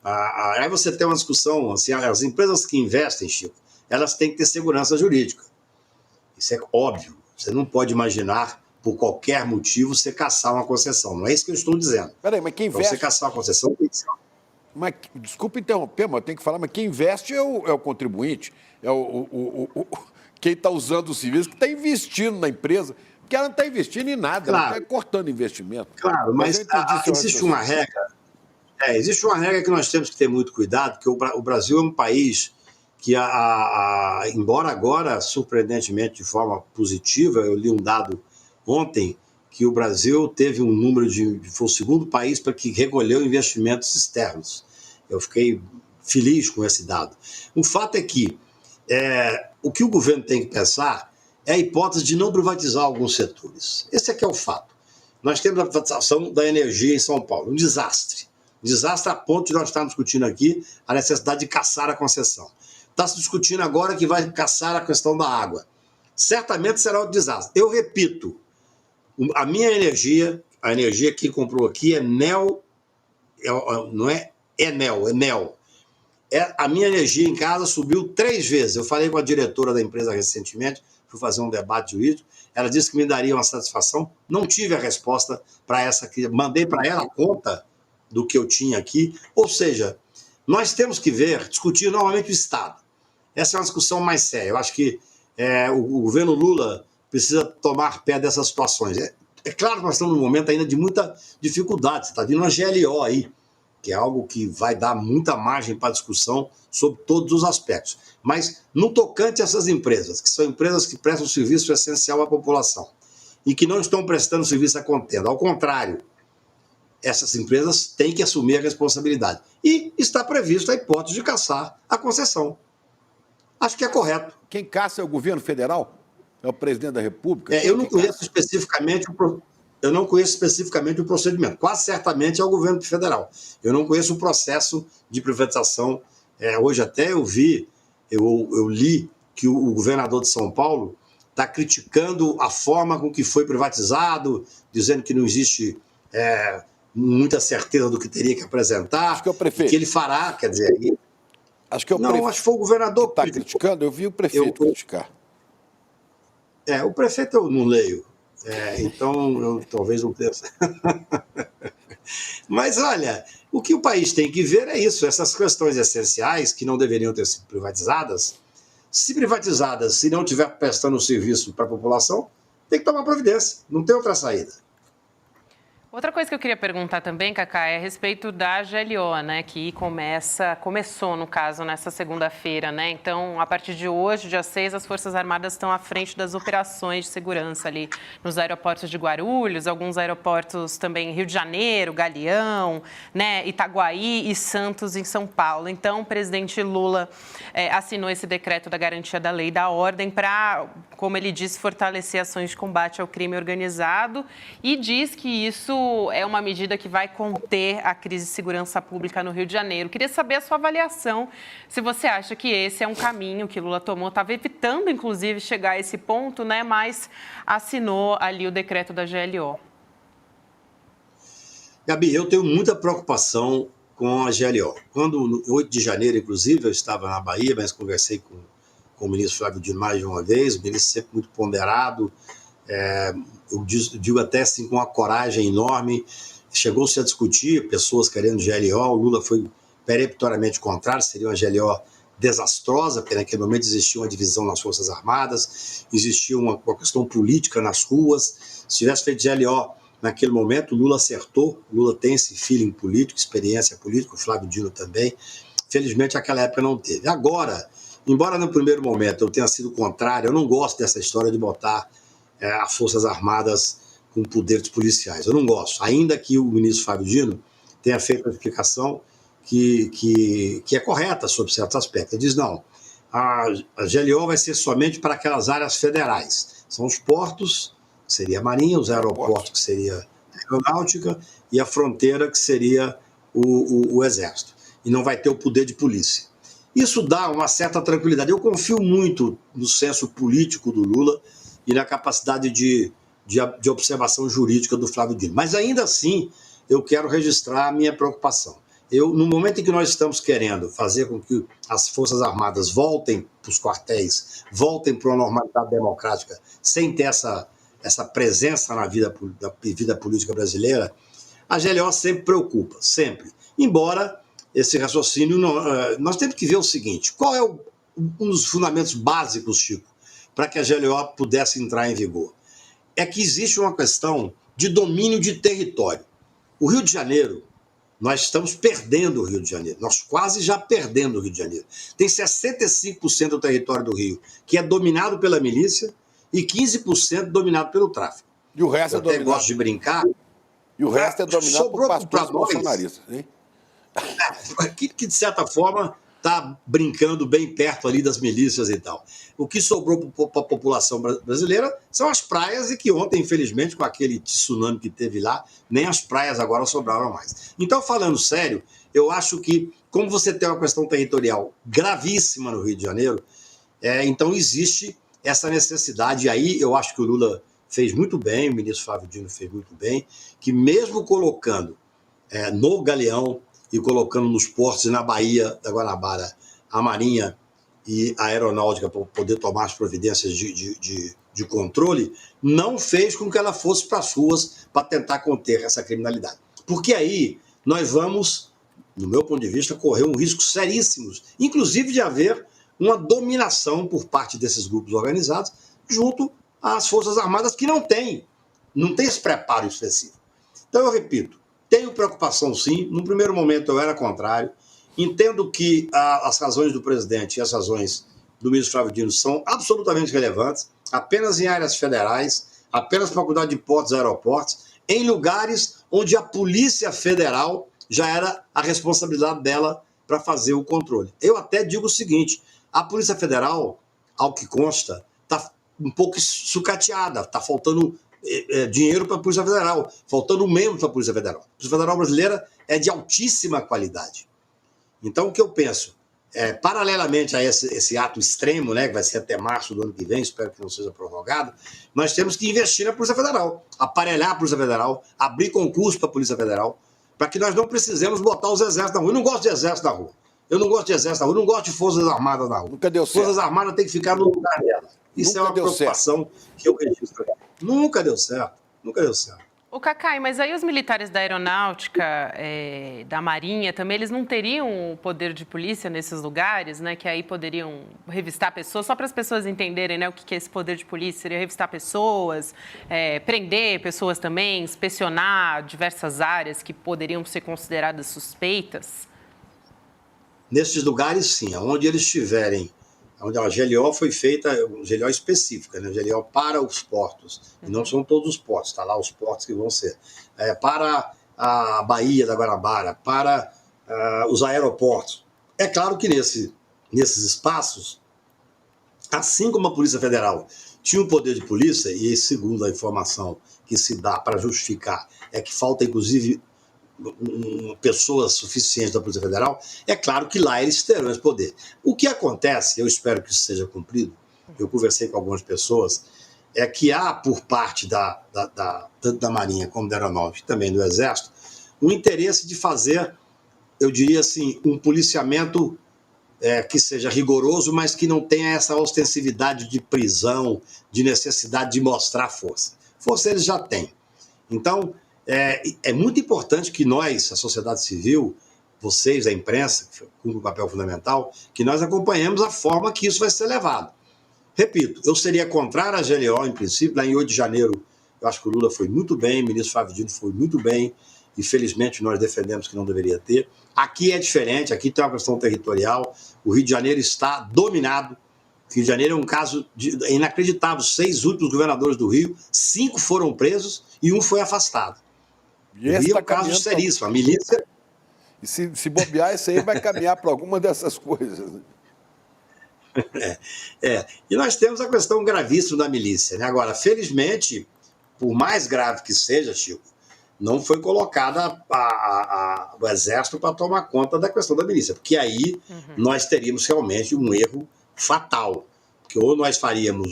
Aí você tem uma discussão, assim, as empresas que investem, Chico, elas têm que ter segurança jurídica. Isso é óbvio. Você não pode imaginar, por qualquer motivo, você cassar uma concessão. Não é isso que eu estou dizendo. Peraí, mas quem investe... Para você cassar uma concessão, tem que ser... Mas, desculpa interromper, mas eu tenho que falar, mas quem investe é o contribuinte, quem está usando o serviço, que está investindo na empresa, porque ela não está investindo em nada, claro. Ela está cortando investimento. Claro, mas existe uma regra. Existe uma regra que nós temos que ter muito cuidado, porque o Brasil é um país que, embora agora, surpreendentemente, de forma positiva, eu li um dado ontem, que o Brasil teve um número foi o segundo país para que recolheu investimentos externos. Eu fiquei feliz com esse dado. O fato é que o que o governo tem que pensar é a hipótese de não privatizar alguns setores. Esse é que é o fato. Nós temos a privatização da energia em São Paulo, um desastre. Um desastre a ponto de nós estarmos discutindo aqui a necessidade de cassar a concessão. Está se discutindo agora que vai cassar a questão da água. Certamente será um desastre. Eu repito, a minha energia, a energia que comprou aqui é NEL, não é Enel, é NEL. A minha energia em casa subiu 3 vezes. Eu falei com a diretora da empresa recentemente, fui fazer um debate jurídico, ela disse que me daria uma satisfação, não tive a resposta para essa que mandei para ela a conta do que eu tinha aqui. Ou seja, nós temos que discutir novamente o Estado. Essa é uma discussão mais séria. Eu acho que o governo Lula precisa tomar pé dessas situações. É claro que nós estamos num momento ainda de muita dificuldade. Você está vindo uma GLO aí, que é algo que vai dar muita margem para discussão sobre todos os aspectos. Mas no tocante a essas empresas, que são empresas que prestam serviço essencial à população e que não estão prestando serviço à contenda, ao contrário, essas empresas têm que assumir a responsabilidade. E está prevista a hipótese de cassar a concessão. Acho que é correto. Quem caça é o governo federal? É o presidente da República? Eu não conheço especificamente o procedimento. Quase certamente é o governo federal. Eu não conheço o processo de privatização. Hoje até eu li que o governador de São Paulo está criticando a forma com que foi privatizado, dizendo que não existe muita certeza do que teria que apresentar. Acho que é o prefeito. Que ele fará, quer dizer... Acho que é o prefeito. Não, acho que foi o governador que está criticando. Eu vi o prefeito criticar. O prefeito eu não leio. Então, eu talvez não tenha. Mas, olha, o que o país tem que ver é isso, essas questões essenciais que não deveriam ter sido privatizadas. Se privatizadas, se não estiver prestando serviço para a população, tem que tomar providência, não tem outra saída. Outra coisa que eu queria perguntar também, Cacá, é a respeito da GLO, né, que começou, no caso, nessa segunda-feira, né? Então, a partir de hoje, dia 6, as Forças Armadas estão à frente das operações de segurança ali nos aeroportos de Guarulhos, alguns aeroportos também Rio de Janeiro, Galeão, né, Itaguaí e Santos, em São Paulo. Então, o presidente Lula assinou esse decreto da garantia da lei e da ordem para, como ele disse, fortalecer ações de combate ao crime organizado e diz que isso é uma medida que vai conter a crise de segurança pública no Rio de Janeiro. Queria saber a sua avaliação, se você acha que esse é um caminho que Lula tomou, estava evitando, inclusive, chegar a esse ponto, né? Mas assinou ali o decreto da GLO. Gabi, eu tenho muita preocupação com a GLO. Quando, no 8 de janeiro, inclusive, eu estava na Bahia, mas conversei com o ministro Flávio Dino mais de uma vez, o ministro sempre muito ponderado, eu digo até assim com uma coragem enorme. Chegou-se a discutir, pessoas querendo GLO, o Lula foi peremptoriamente contrário, seria uma GLO desastrosa, porque naquele momento existia uma divisão nas Forças Armadas, existia uma questão política nas ruas. Se tivesse feito GLO naquele momento, o Lula acertou, o Lula tem esse feeling político, experiência política, o Flávio Dino também. Felizmente, naquela época não teve. Agora, embora no primeiro momento eu tenha sido contrário, eu não gosto dessa história de botar as Forças Armadas com poderes policiais. Eu não gosto. Ainda que o ministro Flávio Dino tenha feito uma explicação que é correta sobre certos aspectos. Ele diz, não, a GLO vai ser somente para aquelas áreas federais. São os portos, que seria a Marinha, os aeroportos, que seria a Aeronáutica, e a fronteira, que seria o Exército. E não vai ter o poder de polícia. Isso dá uma certa tranquilidade. Eu confio muito no senso político do Lula e na capacidade de observação jurídica do Flávio Dino. Mas ainda assim, eu quero registrar a minha preocupação. No momento em que nós estamos querendo fazer com que as Forças Armadas voltem para os quartéis, voltem para uma normalidade democrática, sem ter essa presença na vida política brasileira, a GLO sempre preocupa, sempre. Embora esse raciocínio, nós temos que ver o seguinte, qual é um dos fundamentos básicos, Chico, para que a GLO pudesse entrar em vigor? É que existe uma questão de domínio de território. O Rio de Janeiro, nós estamos perdendo o Rio de Janeiro, nós quase já perdendo o Rio de Janeiro. Tem 65% do território do Rio que é dominado pela milícia e 15% dominado pelo tráfico. E o resto eu até gosto de brincar. E o resto é dominado por pastores bolsonaristas, hein? Que de certa forma está brincando bem perto ali das milícias e tal. O que sobrou para a população brasileira são as praias, e que ontem, infelizmente, com aquele tsunami que teve lá, nem as praias agora sobraram mais. Então, falando sério, eu acho que, como você tem uma questão territorial gravíssima no Rio de Janeiro, então existe essa necessidade, e aí eu acho que o Lula fez muito bem, o ministro Flávio Dino fez muito bem, que mesmo colocando no Galeão e colocando nos portos e na Baía da Guanabara a Marinha e a Aeronáutica para poder tomar as providências de controle, não fez com que ela fosse para as ruas para tentar conter essa criminalidade. Porque aí nós vamos, no meu ponto de vista, correr um risco seríssimo, inclusive de haver uma dominação por parte desses grupos organizados junto às Forças Armadas, que não tem esse preparo excessivo. Então, eu repito, tenho preocupação sim. No primeiro momento eu era contrário. Entendo que as razões do presidente e as razões do ministro Flávio Dino são absolutamente relevantes, apenas em áreas federais, apenas para cuidar de portos e aeroportos, em lugares onde a Polícia Federal já era a responsabilidade dela para fazer o controle. Eu até digo o seguinte, a Polícia Federal, ao que consta, está um pouco sucateada, está faltando dinheiro para a Polícia Federal, faltando membros para a Polícia Federal. A Polícia Federal brasileira é de altíssima qualidade. Então, o que eu penso, paralelamente a esse ato extremo, né, que vai ser até março do ano que vem, espero que não seja prorrogado, nós temos que investir na Polícia Federal, aparelhar a Polícia Federal, abrir concurso para a Polícia Federal, para que nós não precisemos botar os exércitos na rua. Eu não gosto de exército na rua. Eu não gosto de exército na rua, eu não gosto de Forças Armadas na rua. Nunca deu certo. Forças Armadas têm que ficar no lugar delas. Isso é uma preocupação que eu registro. Nunca deu certo. Nunca deu certo. O Cacai, mas aí os militares da aeronáutica, da marinha também, eles não teriam o poder de polícia nesses lugares, né? Que aí poderiam revistar pessoas, só para as pessoas entenderem, né? O que é esse poder de polícia, seria revistar pessoas, prender pessoas também, inspecionar diversas áreas que poderiam ser consideradas suspeitas? Nesses lugares, sim, onde eles estiverem, onde a GLO foi feita, GLO específica, né? GLO para os portos, e não são todos os portos, está lá os portos que vão ser. Para a Baía da Guanabara, para os aeroportos. É claro que nesses espaços, assim como a Polícia Federal tinha um poder de polícia, e segundo a informação que se dá para justificar, é que falta, inclusive, pessoas suficientes da Polícia Federal, é claro que lá eles terão esse poder. O que acontece, eu espero que isso seja cumprido, eu conversei com algumas pessoas, é que há por parte tanto da Marinha como da Aeronáutica e também do Exército, o interesse de fazer, eu diria assim, um policiamento que seja rigoroso, mas que não tenha essa ostensividade de prisão, de necessidade de mostrar força. Força eles já têm. Então, é muito importante que nós, a sociedade civil, vocês, a imprensa, que cumpre um papel fundamental, que nós acompanhemos a forma que isso vai ser levado. Repito, eu seria contrário à GLO, em princípio, lá em 8 de janeiro, eu acho que o Lula foi muito bem, o ministro Flávio Dino foi muito bem, e felizmente nós defendemos que não deveria ter. Aqui é diferente, aqui tem uma questão territorial, o Rio de Janeiro está dominado, o Rio de Janeiro é um caso inacreditável, 6 últimos governadores do Rio, 5 foram presos e 1 foi afastado. E o Rio é um caso seríssimo, a milícia... E se bobear, isso aí vai caminhar para alguma dessas coisas. E nós temos a questão gravíssima da milícia, né? Agora, felizmente, por mais grave que seja, Chico, não foi colocada o Exército para tomar conta da questão da milícia, porque aí nós teríamos realmente um erro fatal, porque ou nós faríamos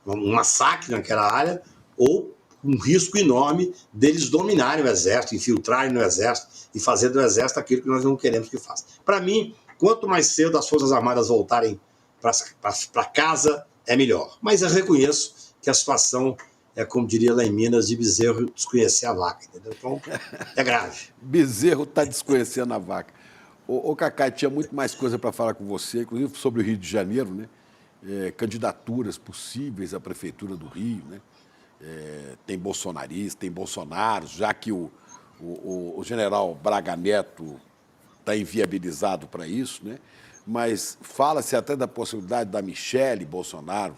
um massacre naquela área, ou um risco enorme deles dominarem o Exército, infiltrarem no Exército e fazer do Exército aquilo que nós não queremos que faça. Para mim, quanto mais cedo as Forças Armadas voltarem para casa, é melhor. Mas eu reconheço que a situação é, como diria lá em Minas, de bezerro desconhecer a vaca, entendeu? Então, é grave. Bezerro está desconhecendo a vaca. Ô Cacai, tinha muito mais coisa para falar com você, inclusive sobre o Rio de Janeiro, né? Candidaturas possíveis à Prefeitura do Rio, né? Tem bolsonaristas, tem Bolsonaro, já que o general Braga Neto está inviabilizado para isso, né? Mas fala-se até da possibilidade da Michele Bolsonaro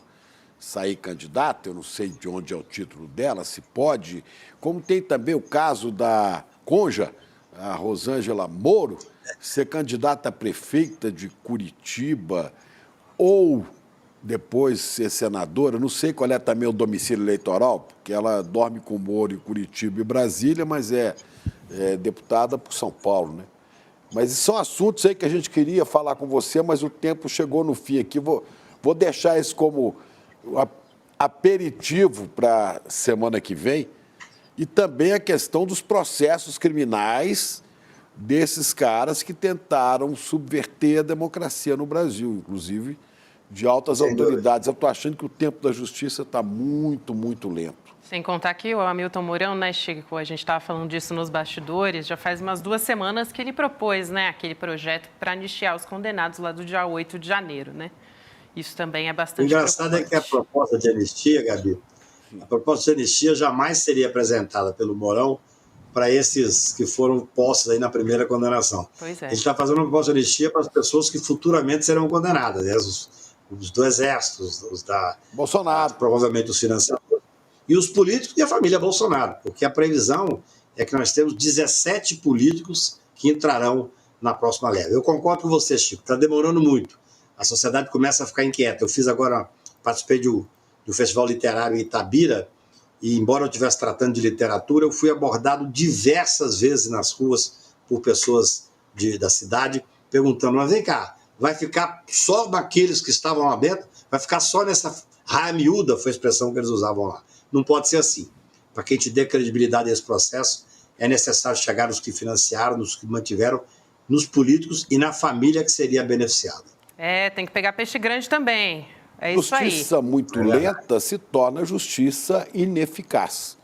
sair candidata, eu não sei de onde é o título dela, se pode, como tem também o caso da Conja, a Rosângela Moro, ser candidata a prefeita de Curitiba ou depois ser senadora, não sei qual é também o domicílio eleitoral, porque ela dorme com o Moro em Curitiba e Brasília, mas é deputada por São Paulo, né? Mas são assuntos aí que a gente queria falar com você, mas o tempo chegou no fim aqui. Vou deixar isso como aperitivo para a semana que vem e também a questão dos processos criminais desses caras que tentaram subverter a democracia no Brasil, inclusive de altas autoridades. Eu estou achando que o tempo da justiça está muito, muito lento. Sem contar que o Hamilton Mourão, né, Chico, a gente estava falando disso nos bastidores, já faz umas 2 semanas que ele propôs, né, aquele projeto para anistiar os condenados lá do dia 8 de janeiro, né? Isso também é bastante engraçado é que a proposta de anistia, Gabi, a proposta de anistia jamais seria apresentada pelo Mourão para esses que foram postos aí na primeira condenação. Pois é. A gente está fazendo uma proposta de anistia para as pessoas que futuramente serão condenadas, né? Os do Exército, os da... Bolsonaro. Provavelmente os financiadores. E os políticos e a família Bolsonaro, porque a previsão é que nós temos 17 políticos que entrarão na próxima leva. Eu concordo com você, Chico, está demorando muito. A sociedade começa a ficar inquieta. Eu participei do Festival Literário em Itabira, e embora eu estivesse tratando de literatura, eu fui abordado diversas vezes nas ruas por pessoas da cidade, perguntando, mas vem cá, vai ficar só naqueles que estavam abertos? Vai ficar só nessa raia miúda? Foi a expressão que eles usavam lá. Não pode ser assim. Para que a gente dê credibilidade a esse processo, é necessário chegar nos que financiaram, nos que mantiveram, nos políticos e na família que seria beneficiada. Tem que pegar peixe grande também. É isso aí. Justiça muito lenta se torna justiça ineficaz.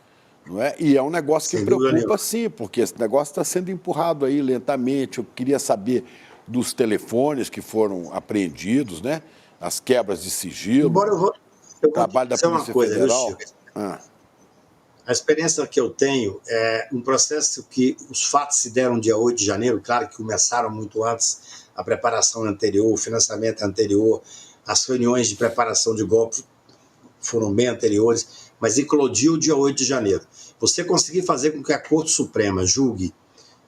Não é? E é um negócio que preocupa, sim, porque esse negócio está sendo empurrado aí lentamente. Eu queria saber dos telefones que foram apreendidos, né? As quebras de sigilo. Embora eu trabalho da Polícia Federal. A experiência que eu tenho é um processo que os fatos se deram dia 8 de janeiro, claro que começaram muito antes, a preparação anterior, o financiamento anterior, as reuniões de preparação de golpe foram bem anteriores, mas eclodiu dia 8 de janeiro. Você conseguir fazer com que a Corte Suprema julgue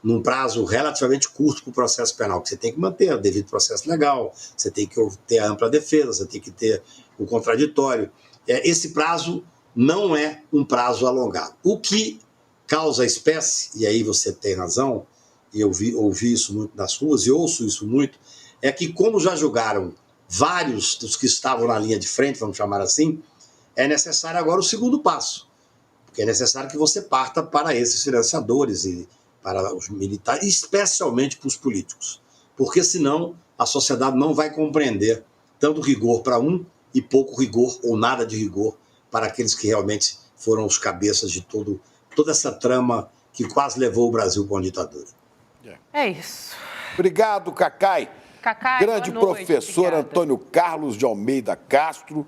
num prazo relativamente curto para o processo penal, que você tem que manter o devido processo legal, você tem que ter a ampla defesa, você tem que ter o contraditório. Esse prazo não é um prazo alongado. O que causa espécie, e aí você tem razão, e eu ouvi isso muito nas ruas e ouço isso muito, é que como já julgaram vários dos que estavam na linha de frente, vamos chamar assim, é necessário agora o segundo passo, porque é necessário que você parta para esses financiadores e para os militares, especialmente para os políticos, porque senão a sociedade não vai compreender tanto rigor para um e pouco rigor ou nada de rigor para aqueles que realmente foram os cabeças de toda essa trama que quase levou o Brasil para uma ditadura. É isso. Obrigado, Cacai. Cacai, grande boa noite, professor obrigada. Antônio Carlos de Almeida Castro,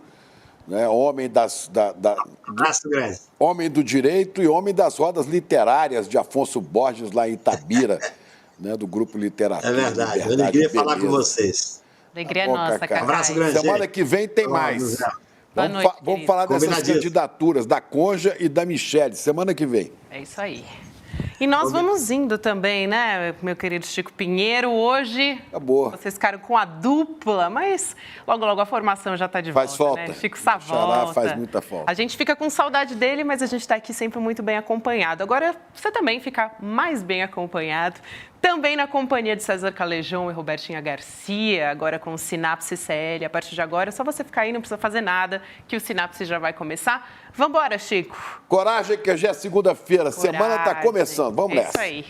né, homem homem do direito e homem das rodas literárias de Afonso Borges, lá em Itabira, né, do Grupo Literatura. É verdade, eu alegria falar com vocês. Alegria nossa, Cacai. Um abraço grande. Semana que vem tem mais. Vamos falar dessas candidaturas da Conja e da Michele, semana que vem. É isso aí. E nós vamos indo também, né, meu querido Chico Pinheiro. Hoje, acabou. Vocês ficaram com a dupla, mas logo a formação já está de volta, faz falta, né? Chico Savolta. Faz muita falta. A gente fica com saudade dele, mas a gente está aqui sempre muito bem acompanhado. Agora, você também fica mais bem acompanhado. Também na companhia de César Calejão e Robertinha Garcia, agora com o Sinapse CL. A partir de agora, é só você ficar aí, não precisa fazer nada, que o Sinapse já vai começar. Vambora, Chico. Coragem, que já é segunda-feira. Semana está começando. Vamos nessa. Isso aí.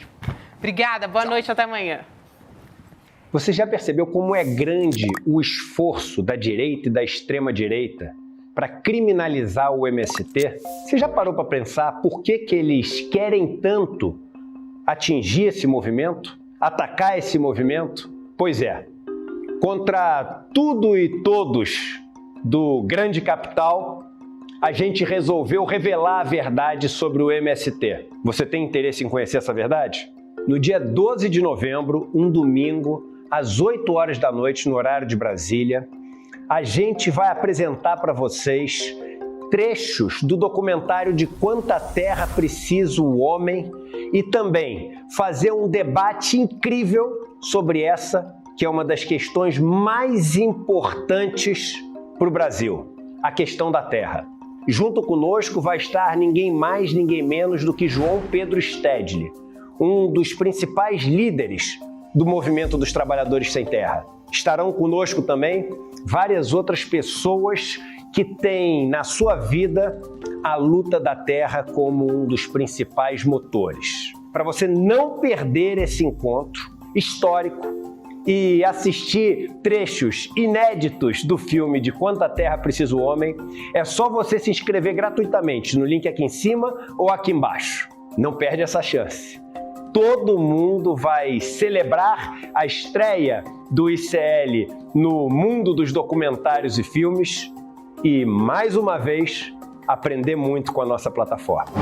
Obrigada, boa noite, até amanhã. Você já percebeu como é grande o esforço da direita e da extrema-direita para criminalizar o MST? Você já parou para pensar por que eles querem tanto atingir esse movimento, atacar esse movimento? Pois é, contra tudo e todos do grande capital, a gente resolveu revelar a verdade sobre o MST. Você tem interesse em conhecer essa verdade? No dia 12 de novembro, um domingo, às 8 horas da noite, no horário de Brasília, a gente vai apresentar para vocês trechos do documentário De Quanta Terra Precisa o Homem e também fazer um debate incrível sobre essa, que é uma das questões mais importantes para o Brasil, a questão da terra. Junto conosco vai estar ninguém mais, ninguém menos do que João Pedro Stedley, um dos principais líderes do movimento dos trabalhadores sem terra. Estarão conosco também várias outras pessoas que têm na sua vida a luta da terra como um dos principais motores. Para você não perder esse encontro histórico e assistir trechos inéditos do filme De Quanta Terra Precisa o Homem, é só você se inscrever gratuitamente no link aqui em cima ou aqui embaixo. Não perde essa chance. Todo mundo vai celebrar a estreia do ICL no mundo dos documentários e filmes e, mais uma vez, aprender muito com a nossa plataforma.